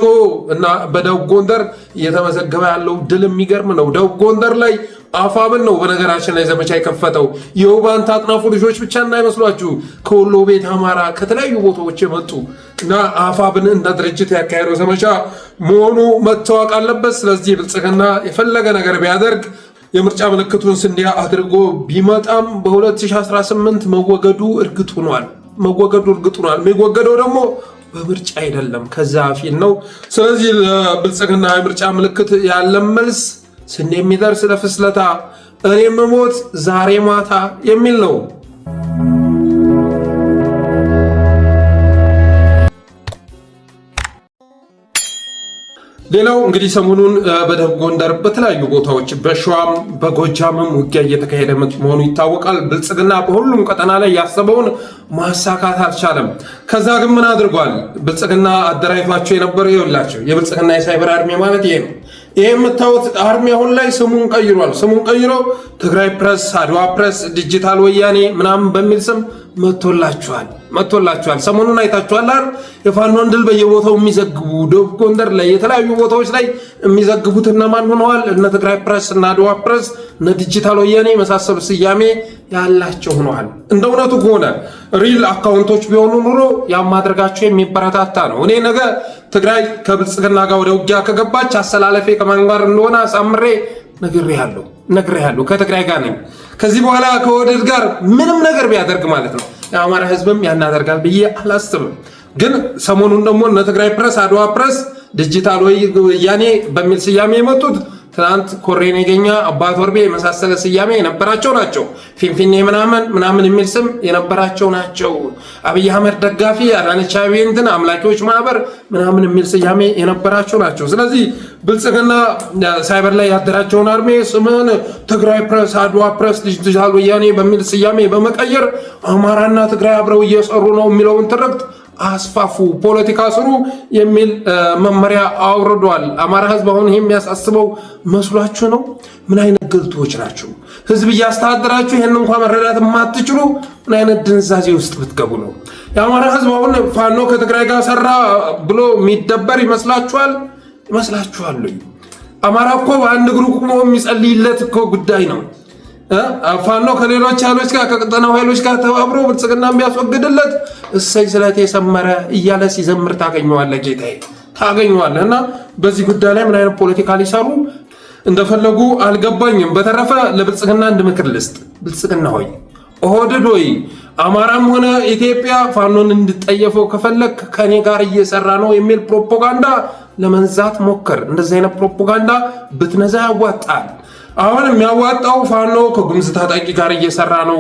እና በደቡብ ጎንደር እየተመዘገበ ያለው ድል የሚገርም ነው። ደቡብ ጎንደር ላይ አፋብን ነው በነገራችን ላይ ዘመቻ የከፈተው። የውባንታ አጥናፉ ልጆች ብቻ እንዳይመስሏችሁ ከወሎ ቤት አማራ ከተለያዩ ቦታዎች የመጡ እና አፋብን እንደ ድርጅት ያካሄደው ዘመቻ መሆኑ መታወቅ አለበት። ስለዚህ ብልጽግና የፈለገ ነገር ቢያደርግ የምርጫ ምልክቱን ስንዴ አድርጎ ቢመጣም በ2018 መወገዱ እርግጥ ሆኗል። የሚወገደው ደግሞ በምርጫ አይደለም፣ ከዛ ፊት ነው። ስለዚህ ለብልጽግና የምርጫ ምልክት ያለ መልስ ስንዴ የሚደርስ ለፍስለታ እኔ የምሞት ዛሬ ማታ የሚል ነው። ሌላው እንግዲህ ሰሞኑን በደቡብ ጎንደር በተለያዩ ቦታዎች በሸዋም በጎጃምም ውጊያ እየተካሄደ መሆኑ ይታወቃል። ብልጽግና በሁሉም ቀጠና ላይ ያሰበውን ማሳካት አልቻለም። ከዛ ግን ምን አድርጓል? ብልጽግና አደራጅቷቸው የነበረ ይኸውላቸው የብልጽግና የሳይበር አርሚ ማለት ይሄ ነው። ይሄ የምታዩት አርሚ አሁን ላይ ስሙን ቀይሮ ትግራይ ፕረስ፣ አድዋ ፕረስ፣ ዲጂታል ወያኔ ምናምን በሚል ስም መጥቶላችኋል። ሰሞኑን አይታችኋል አይደል? የፋኖን ድል በየቦታው የሚዘግቡ ደቡብ ጎንደር ላይ የተለያዩ ቦታዎች ላይ የሚዘግቡት እነማን ሆነዋል? እነ ትግራይ ፕረስ እና አድዋ ፕረስ እነ ዲጂታል ወያኔ የመሳሰሉ ስያሜ ያላቸው ሆነዋል። እንደ እውነቱ ከሆነ ሪል አካውንቶች ቢሆኑ ኑሮ ያ ማድረጋቸው የሚበረታታ ነው። እኔ ነገ ትግራይ ከብልጽግና ጋር ወደ ውጊያ ከገባች አሰላለፌ ከማን ጋር እንደሆነ አሳምሬ ነግሬሃለሁ። ከትግራይ ጋር ነኝ። ከዚህ በኋላ ከወደድ ጋር ምንም ነገር ቢያደርግ ማለት ነው የአማራ ህዝብም ያናደርጋል ብዬ አላስብም። ግን ሰሞኑን ደግሞ እነ ትግራይ ፕረስ፣ አድዋ ፕረስ፣ ዲጂታል ወያኔ በሚል ስያሜ የመጡት ትናንት ኮሬን የገኛ አባት ወርቤ የመሳሰለ ስያሜ የነበራቸው ናቸው። ፊንፊኔ ምናምን የሚል ስም የነበራቸው ናቸው። አብይ አህመድ ደጋፊ አዳነች አቤቤ እንትን አምላኪዎች ማህበር ምናምን የሚል ስያሜ የነበራቸው ናቸው። ስለዚህ ብልጽግና ሳይበር ላይ ያደራቸውን አርሜ ስምን ትግራይ ፕረስ፣ አድዋ ፕረስ፣ ዲጂታል ወያኔ በሚል ስያሜ በመቀየር አማራና ትግራይ አብረው እየሰሩ ነው የሚለውን ትርክት አስፋፉ፣ ፖለቲካ ስሩ የሚል መመሪያ አውርዷል። አማራ ህዝብ አሁን ይሄ የሚያሳስበው መስሏችሁ ነው? ምን አይነት ገልቶች ናችሁ? ህዝብ እያስተዳደራችሁ ይሄን እንኳን መረዳት የማትችሉ ምን አይነት ድንዛዜ ውስጥ ብትገቡ ነው? የአማራ ህዝብ አሁን ፋኖ ከትግራይ ጋር ሰራ ብሎ የሚደበር ይመስላችኋል? አማራ እኮ በአንድ እግሩ ቆሞ የሚጸልይለት እኮ ጉዳይ ነው። ፋኖ ከሌሎች ኃይሎች ጋር ከቀጠናው ኃይሎች ጋር ተባብሮ ብልጽግና የሚያስወግድለት እሰይ ስለቴ ሰመረ እያለ ሲዘምር ታገኘዋለህ። ጌታዬ ታገኘዋለህ። እና በዚህ ጉዳይ ላይ ምን አይነት ፖለቲካ ሊሰሩ እንደፈለጉ አልገባኝም። በተረፈ ለብልጽግና አንድ ምክር ልስጥ። ብልጽግና ሆይ፣ ኦህዴድ ሆይ፣ አማራም ሆነ ኢትዮጵያ ፋኖን እንድጠየፈው ከፈለግ ከኔ ጋር እየሰራ ነው የሚል ፕሮፓጋንዳ ለመንዛት ሞክር። እንደዚህ አይነት ፕሮፓጋንዳ ብትነዛ ያዋጣል። አሁን የሚያዋጣው ፋኖ ከጉምዝ ታጣቂ ጋር እየሰራ ነው፣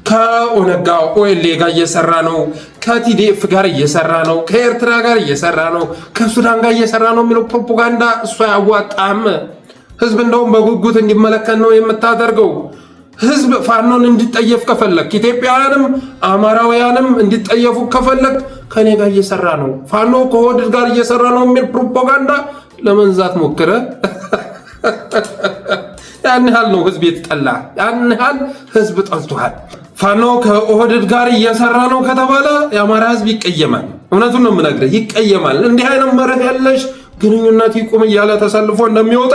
ከኦነጋ ኦኤልኤ ጋር እየሰራ ነው፣ ከቲዲኤፍ ጋር እየሰራ ነው፣ ከኤርትራ ጋር እየሰራ ነው፣ ከሱዳን ጋር እየሰራ ነው የሚለው ፕሮፓጋንዳ እሱ አያዋጣም። ህዝብ እንደውም በጉጉት እንዲመለከት ነው የምታደርገው። ህዝብ ፋኖን እንዲጠየፍ ከፈለግ፣ ኢትዮጵያውያንም አማራውያንም እንዲጠየፉ ከፈለግ ከኔ ጋር እየሰራ ነው፣ ፋኖ ከኦህዴድ ጋር እየሰራ ነው የሚል ፕሮፓጋንዳ ለመንዛት ሞክረ። ያን ያህል ነው ህዝብ የተጠላ፣ ያን ያህል ህዝብ ጠልቷል። ፋኖ ከኦህዴድ ጋር እየሰራ ነው ከተባለ የአማራ ህዝብ ይቀየማል። እውነቱን ነው የምነግርህ፣ ይቀየማል። እንዲህ አይነት መርህ ያለሽ ግንኙነት ይቁም እያለ ተሰልፎ እንደሚወጣ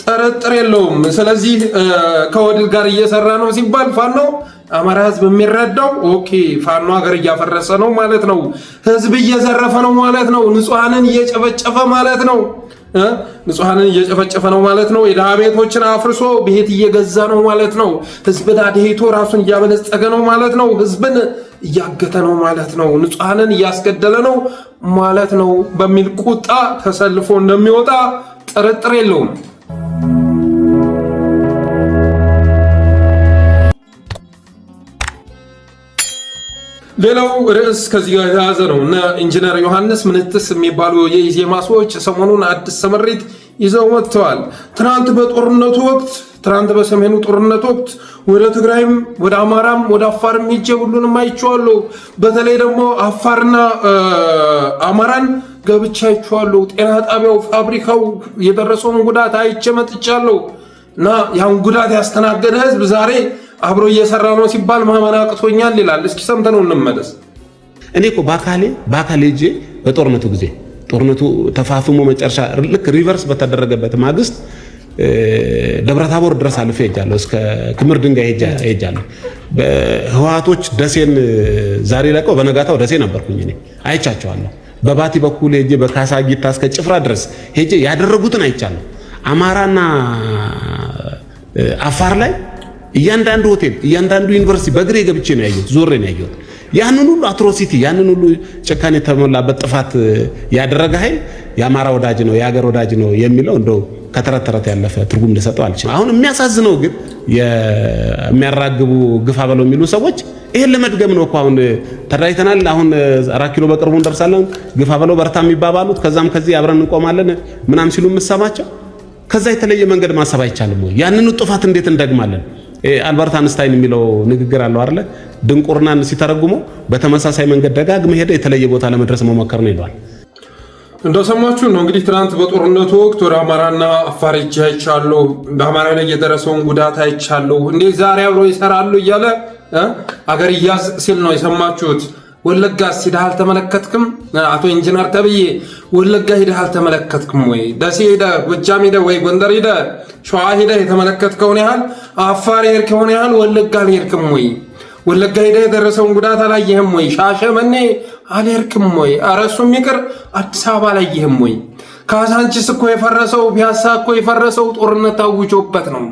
ጥርጥር የለውም። ስለዚህ ከኦህዴድ ጋር እየሰራ ነው ሲባል ፋኖ አማራ ህዝብ የሚረዳው ኦኬ ፋኖ ሀገር እያፈረሰ ነው ማለት ነው፣ ህዝብ እየዘረፈ ነው ማለት ነው፣ ንጹሐንን እየጨፈጨፈ ማለት ነው ንጹሐንን እየጨፈጨፈ ነው ማለት ነው። የድሃ ቤቶችን አፍርሶ ቤት እየገዛ ነው ማለት ነው። ህዝብን አድህቶ ራሱን እያበለጸገ ነው ማለት ነው። ህዝብን እያገተ ነው ማለት ነው። ንጹሐንን እያስገደለ ነው ማለት ነው በሚል ቁጣ ተሰልፎ እንደሚወጣ ጥርጥር የለውም። ሌላው ርዕስ ከዚህ ጋር የተያዘ ነው እና ኢንጂነር ዮሐንስ ምንትስ የሚባሉ የኢዜማ ሰዎች ሰሞኑን አዲስ ስምሪት ይዘው መጥተዋል። ትናንት በሰሜኑ ጦርነት ወቅት ወደ ትግራይም ወደ አማራም ወደ አፋርም ሄጄ ሁሉንም አይቼዋለሁ። በተለይ ደግሞ አፋርና አማራን ገብቼ አይቼዋለሁ። ጤና ጣቢያው፣ ፋብሪካው የደረሰውን ጉዳት አይቼ መጥቻለሁ እና ያን ጉዳት ያስተናገደ ህዝብ ዛሬ አብሮ እየሰራ ነው ሲባል ማመን አቅቶኛል ይላል። እስኪ ሰምተነው እንመለስ። እኔ እኮ በአካሌ ሄጄ በጦርነቱ ጊዜ ጦርነቱ ተፋፍሞ መጨረሻ ልክ ሪቨርስ በተደረገበት ማግስት ደብረታቦር ድረስ አልፌ ሄጃለሁ። እስከ ክምር ድንጋይ ሄጃለሁ። ህወሓቶች ደሴን ዛሬ ለቀው በነጋታው ደሴ ነበርኩኝ። እኔ አይቻቸዋለሁ። በባቲ በኩል ሄጄ በካሳጊታ እስከ ጭፍራ ድረስ ሄጄ ያደረጉትን አይቻለሁ። አማራና አፋር ላይ እያንዳንዱ ሆቴል እያንዳንዱ ዩኒቨርሲቲ በእግሬ ገብቼ ነው ያየሁት፣ ዞሬ ነው ያየሁት። ያንን ሁሉ አትሮሲቲ ያንን ሁሉ ጭካኔ የተሞላበት ጥፋት ያደረገ ኃይል የአማራ ወዳጅ ነው የሀገር ወዳጅ ነው የሚለው እንደው ከተረት ተረት ያለፈ ትርጉም ልሰጠው አልችልም። አሁን የሚያሳዝነው ግን የሚያራግቡ ግፋ በለው የሚሉ ሰዎች ይሄን ለመድገም ነው እኮ አሁን ተደራጅተናል፣ አሁን 4 ኪሎ በቅርቡ እንደርሳለን፣ ግፋ በለው በርታ የሚባባሉት ከዛም ከዚህ አብረን እንቆማለን ምናምን ሲሉ የምሰማቸው ከዛ የተለየ መንገድ ማሰብ አይቻልም ወይ? ያንን ጥፋት እንዴት እንደግማለን? አልበርት አንስታይን የሚለው ንግግር አለው አይደለ? ድንቁርናን ሲተረጉመው በተመሳሳይ መንገድ ደጋግመህ ሄደ የተለየ ቦታ ለመድረስ መሞከር ነው ይላል። እንደሰማችሁ ነው እንግዲህ ትናንት በጦርነቱ ወቅት ወደ አማራና አፋር ሄጄ አይቻለሁ፣ በአማራ ላይ የደረሰውን ጉዳት አይቻለሁ፣ እንዴት ዛሬ አብረው ይሰራሉ እያለ አገር ይያዝ ሲል ነው የሰማችሁት። ወለጋስ ሂደህ አልተመለከትክም? አቶ ኢንጂነር ተብዬ ወለጋ ሂደህ አልተመለከትክም ወይ? ደሴ ሂደህ፣ ጎጃም ሂደህ ወይ ጎንደር ሂደህ፣ ሸዋ ሂደህ የተመለከትከውን ያህል አፋር የሄድከውን ያህል ወለጋ አልሄድክም ወይ? ወለጋ ሂደህ የደረሰውን ጉዳት አላየህም ወይ? ሻሸመኔ አልሄድክም ወይ? ኧረ እሱም ይቅር አዲስ አበባ አላየህም ወይ? ካዛንቺስ እኮ የፈረሰው ፒያሳ እኮ የፈረሰው ጦርነት ታውጆበት ነው።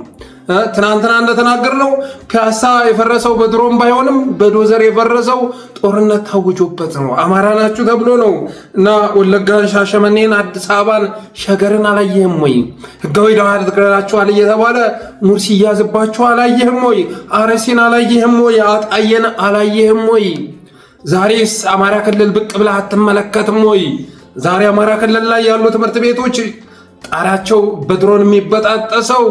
ትናንትና እንደተናገርነው ፒያሳ የፈረሰው በድሮም ባይሆንም በዶዘር የፈረሰው ጦርነት ታውጆበት ነው። አማራ ናችሁ ተብሎ ነው እና ወለጋን፣ ሻሸመኔን፣ አዲስ አበባን፣ ሸገርን አላየህም ወይ? ህጋዊ ደሃ አድርጋችኋል እየተባለ ሙርሲ ይያዝባችሁ አላየህም ወይ? አርሲን አላየህም ወይ? አጣየን አላየህም ወይ? ዛሬስ አማራ ክልል ብቅ ብለህ አትመለከትም ወይ? ዛሬ አማራ ክልል ላይ ያሉ ትምህርት ቤቶች ጣራቸው በድሮን የሚበጣጠሰው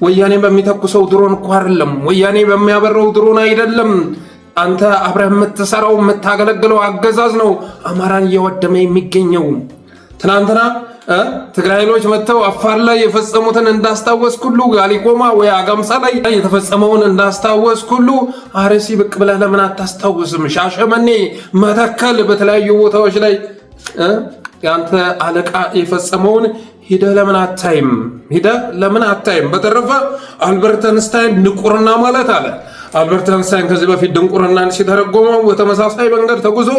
ወያኔ በሚተኩሰው ድሮን እኮ አይደለም፣ ወያኔ በሚያበረው ድሮን አይደለም። አንተ አብረህ የምትሰራው የምታገለግለው አገዛዝ ነው አማራን እየወደመ የሚገኘው። ትናንትና ትግራይ ኃይሎች መጥተው አፋር ላይ የፈጸሙትን እንዳስታወስክ ሁሉ ጋሊኮማ ወይ አጋምሳ ላይ የተፈጸመውን እንዳስታወስክ ሁሉ አርሲ ብቅ ብለህ ለምን አታስታውስም? ሻሸመኔ፣ መተከል በተለያዩ ቦታዎች ላይ ያንተ አለቃ የፈጸመውን ሂደህ ለምን አታይም? ሂደህ ለምን አታይም? በተረፈ አልበርት አንስታይን ድንቁርና ማለት አለ። አልበርት አንስታይን ከዚህ በፊት ድንቁርናን ሲተረጎመው በተመሳሳይ መንገድ ተጉዞ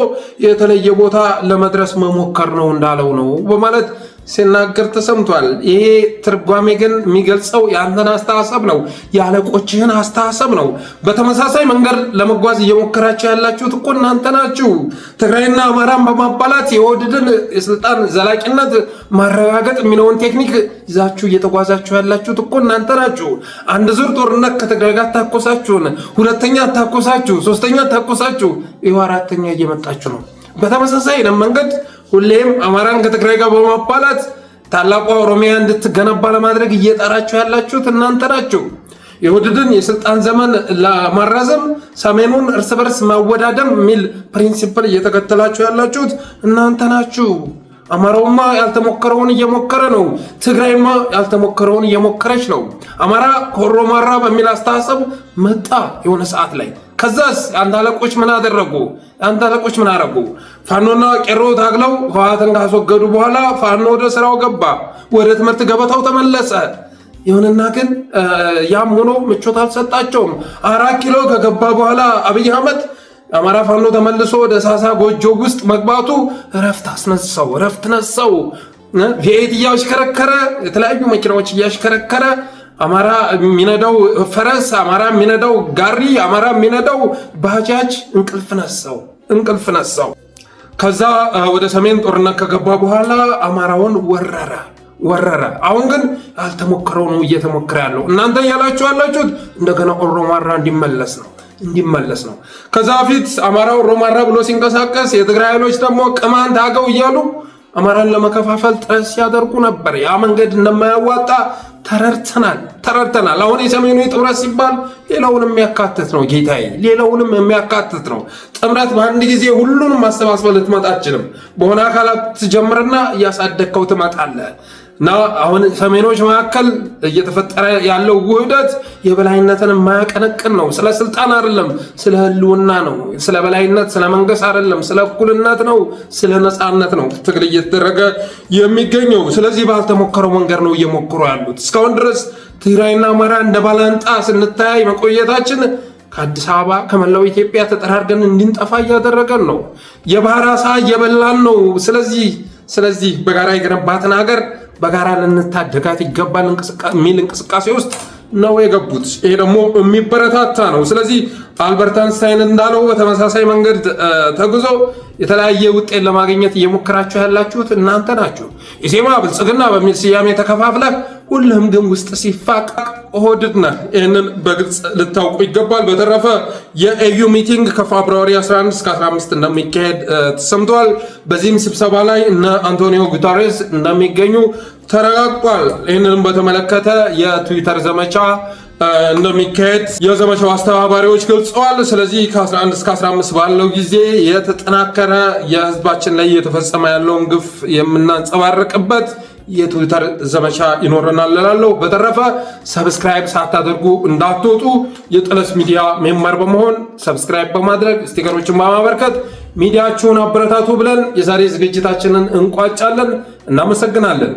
የተለየ ቦታ ለመድረስ መሞከር ነው እንዳለው ነው በማለት ሲናገር ተሰምቷል። ይሄ ትርጓሜ ግን የሚገልጸው ያንተን አስተሳሰብ ነው፣ የአለቆችህን አስተሳሰብ ነው። በተመሳሳይ መንገድ ለመጓዝ እየሞከራችሁ ያላችሁት እኮ እናንተ ናችሁ። ትግራይና አማራን በማባላት የኦህዴድን የስልጣን ዘላቂነት ማረጋገጥ የሚለውን ቴክኒክ ይዛችሁ እየተጓዛችሁ ያላችሁት እኮ እናንተ ናችሁ። አንድ ዙር ጦርነት ከትግራይ ጋር ታኮሳችሁን፣ ሁለተኛ ታኮሳችሁ፣ ሶስተኛ ታኮሳችሁ፣ ይኸው አራተኛ እየመጣችሁ ነው። በተመሳሳይ መንገድ ሁሌም አማራን ከትግራይ ጋር በማባላት ታላቋ ኦሮሚያ እንድትገነባ ለማድረግ እየጣራችሁ ያላችሁት እናንተ ናችሁ። የኦህዴድን የስልጣን ዘመን ለማራዘም ሰሜኑን እርስ በርስ ማወዳደም የሚል ፕሪንሲፕል እየተከተላችሁ ያላችሁት እናንተ ናችሁ። አማራውማ ያልተሞከረውን እየሞከረ ነው። ትግራይማ ያልተሞከረውን እየሞከረች ነው። አማራ ከኦሮማራ በሚል አስተሳሰብ መጣ የሆነ ሰዓት ላይ። ከዛስ አንተ አለቆች ምን አደረጉ? አንተ አለቆች ምን አደረጉ? ፋኖና ቄሮ ታግለው ህወሓትን ካስወገዱ በኋላ ፋኖ ወደ ስራው ገባ፣ ወደ ትምህርት ገበታው ተመለሰ። ይሁንና ግን ያም ሆኖ ምቾት አልሰጣቸውም። 4 ኪሎ ከገባ በኋላ አብይ አህመድ አማራ ፋኖ ተመልሶ ወደ ሳሳ ጎጆ ውስጥ መግባቱ እረፍት አስነሳው፣ እረፍት ነሳው። ቪኤት እያሽከረከረ የተለያዩ መኪናዎች እያሽከረከረ አማራ የሚነዳው ፈረስ፣ አማራ የሚነዳው ጋሪ፣ አማራ የሚነዳው ባጃጅ እንቅልፍ ነሳው። ከዛ ወደ ሰሜን ጦርነት ከገባ በኋላ አማራውን ወረረ። አሁን ግን ያልተሞከረው ነው እየተሞከረ ያለው። እናንተ እያላችሁ ያላችሁት እንደገና ኦሮማራ እንዲመለስ ነው። ከዛ በፊት አማራ ኦሮማራ ብሎ ሲንቀሳቀስ የትግራይ ኃይሎች ደግሞ ቅማንት አገው እያሉ አማራን ለመከፋፈል ጥረት ሲያደርጉ ነበር። ያ መንገድ እንደማያዋጣ ተረድተናል። አሁን የሰሜኑ ጥምረት ሲባል ሌላውንም የሚያካትት ነው ጌታዬ፣ ሌላውንም የሚያካትት ነው። ጥምረት በአንድ ጊዜ ሁሉንም ማሰባሰብ ልትመጣ አትችልም። በሆነ አካላት ትጀምርና እያሳደግከው ትመጣለህ። እና አሁን ሰሜኖች መካከል እየተፈጠረ ያለው ውህደት የበላይነትን የማያቀነቅን ነው። ስለ ስልጣን አይደለም፣ ስለ ህልውና ነው። ስለ በላይነት፣ ስለ መንገስ አይደለም፣ ስለ እኩልነት ነው፣ ስለ ነፃነት ነው ትግል እየተደረገ የሚገኘው። ስለዚህ ባልተሞከረው መንገድ ነው እየሞከሩ ያሉት። እስካሁን ድረስ ትግራይና አማራ እንደ ባላንጣ ስንተያይ መቆየታችን ከአዲስ አበባ ከመላው ኢትዮጵያ ተጠራርገን እንድንጠፋ እያደረገን ነው። የባህር ዓሳ እየበላን ነው። ስለዚህ በጋራ የገነባትን ሀገር በጋራ ልንታደጋት ይገባል የሚል እንቅስቃሴ ውስጥ ነው የገቡት። ይሄ ደግሞ የሚበረታታ ነው። ስለዚህ አልበርት አንስታይን እንዳለው በተመሳሳይ መንገድ ተጉዞ የተለያየ ውጤት ለማግኘት እየሞከራችሁ ያላችሁት እናንተ ናችሁ። ኢዜማ ብልጽግና በሚል ስያሜ ተከፋፍለ ሁሉም ግን ውስጥ ሲፋቅ ኦህዴድ ነህ። ይህንን በግልጽ ልታውቁ ይገባል። በተረፈ የኤዩ ሚቲንግ ከፌብሩዋሪ 11 እስከ 15 እንደሚካሄድ ተሰምቷል። በዚህም ስብሰባ ላይ እነ አንቶኒዮ ጉተሬስ እንደሚገኙ ተረጋግጧል። ይህንንም በተመለከተ የትዊተር ዘመቻ እንደሚካሄድ የዘመቻው አስተባባሪዎች ገልጸዋል። ስለዚህ ከ11 እስከ 15 ባለው ጊዜ የተጠናከረ የህዝባችን ላይ እየተፈጸመ ያለውን ግፍ የምናንጸባርቅበት የትዊተር ዘመቻ ይኖረናል እላለሁ። በተረፈ ሰብስክራይብ ሳታደርጉ እንዳትወጡ። የጥለት ሚዲያ ሜምበር በመሆን ሰብስክራይብ በማድረግ ስቲከሮችን በማበርከት ሚዲያችሁን አበረታቱ ብለን የዛሬ ዝግጅታችንን እንቋጫለን። እናመሰግናለን።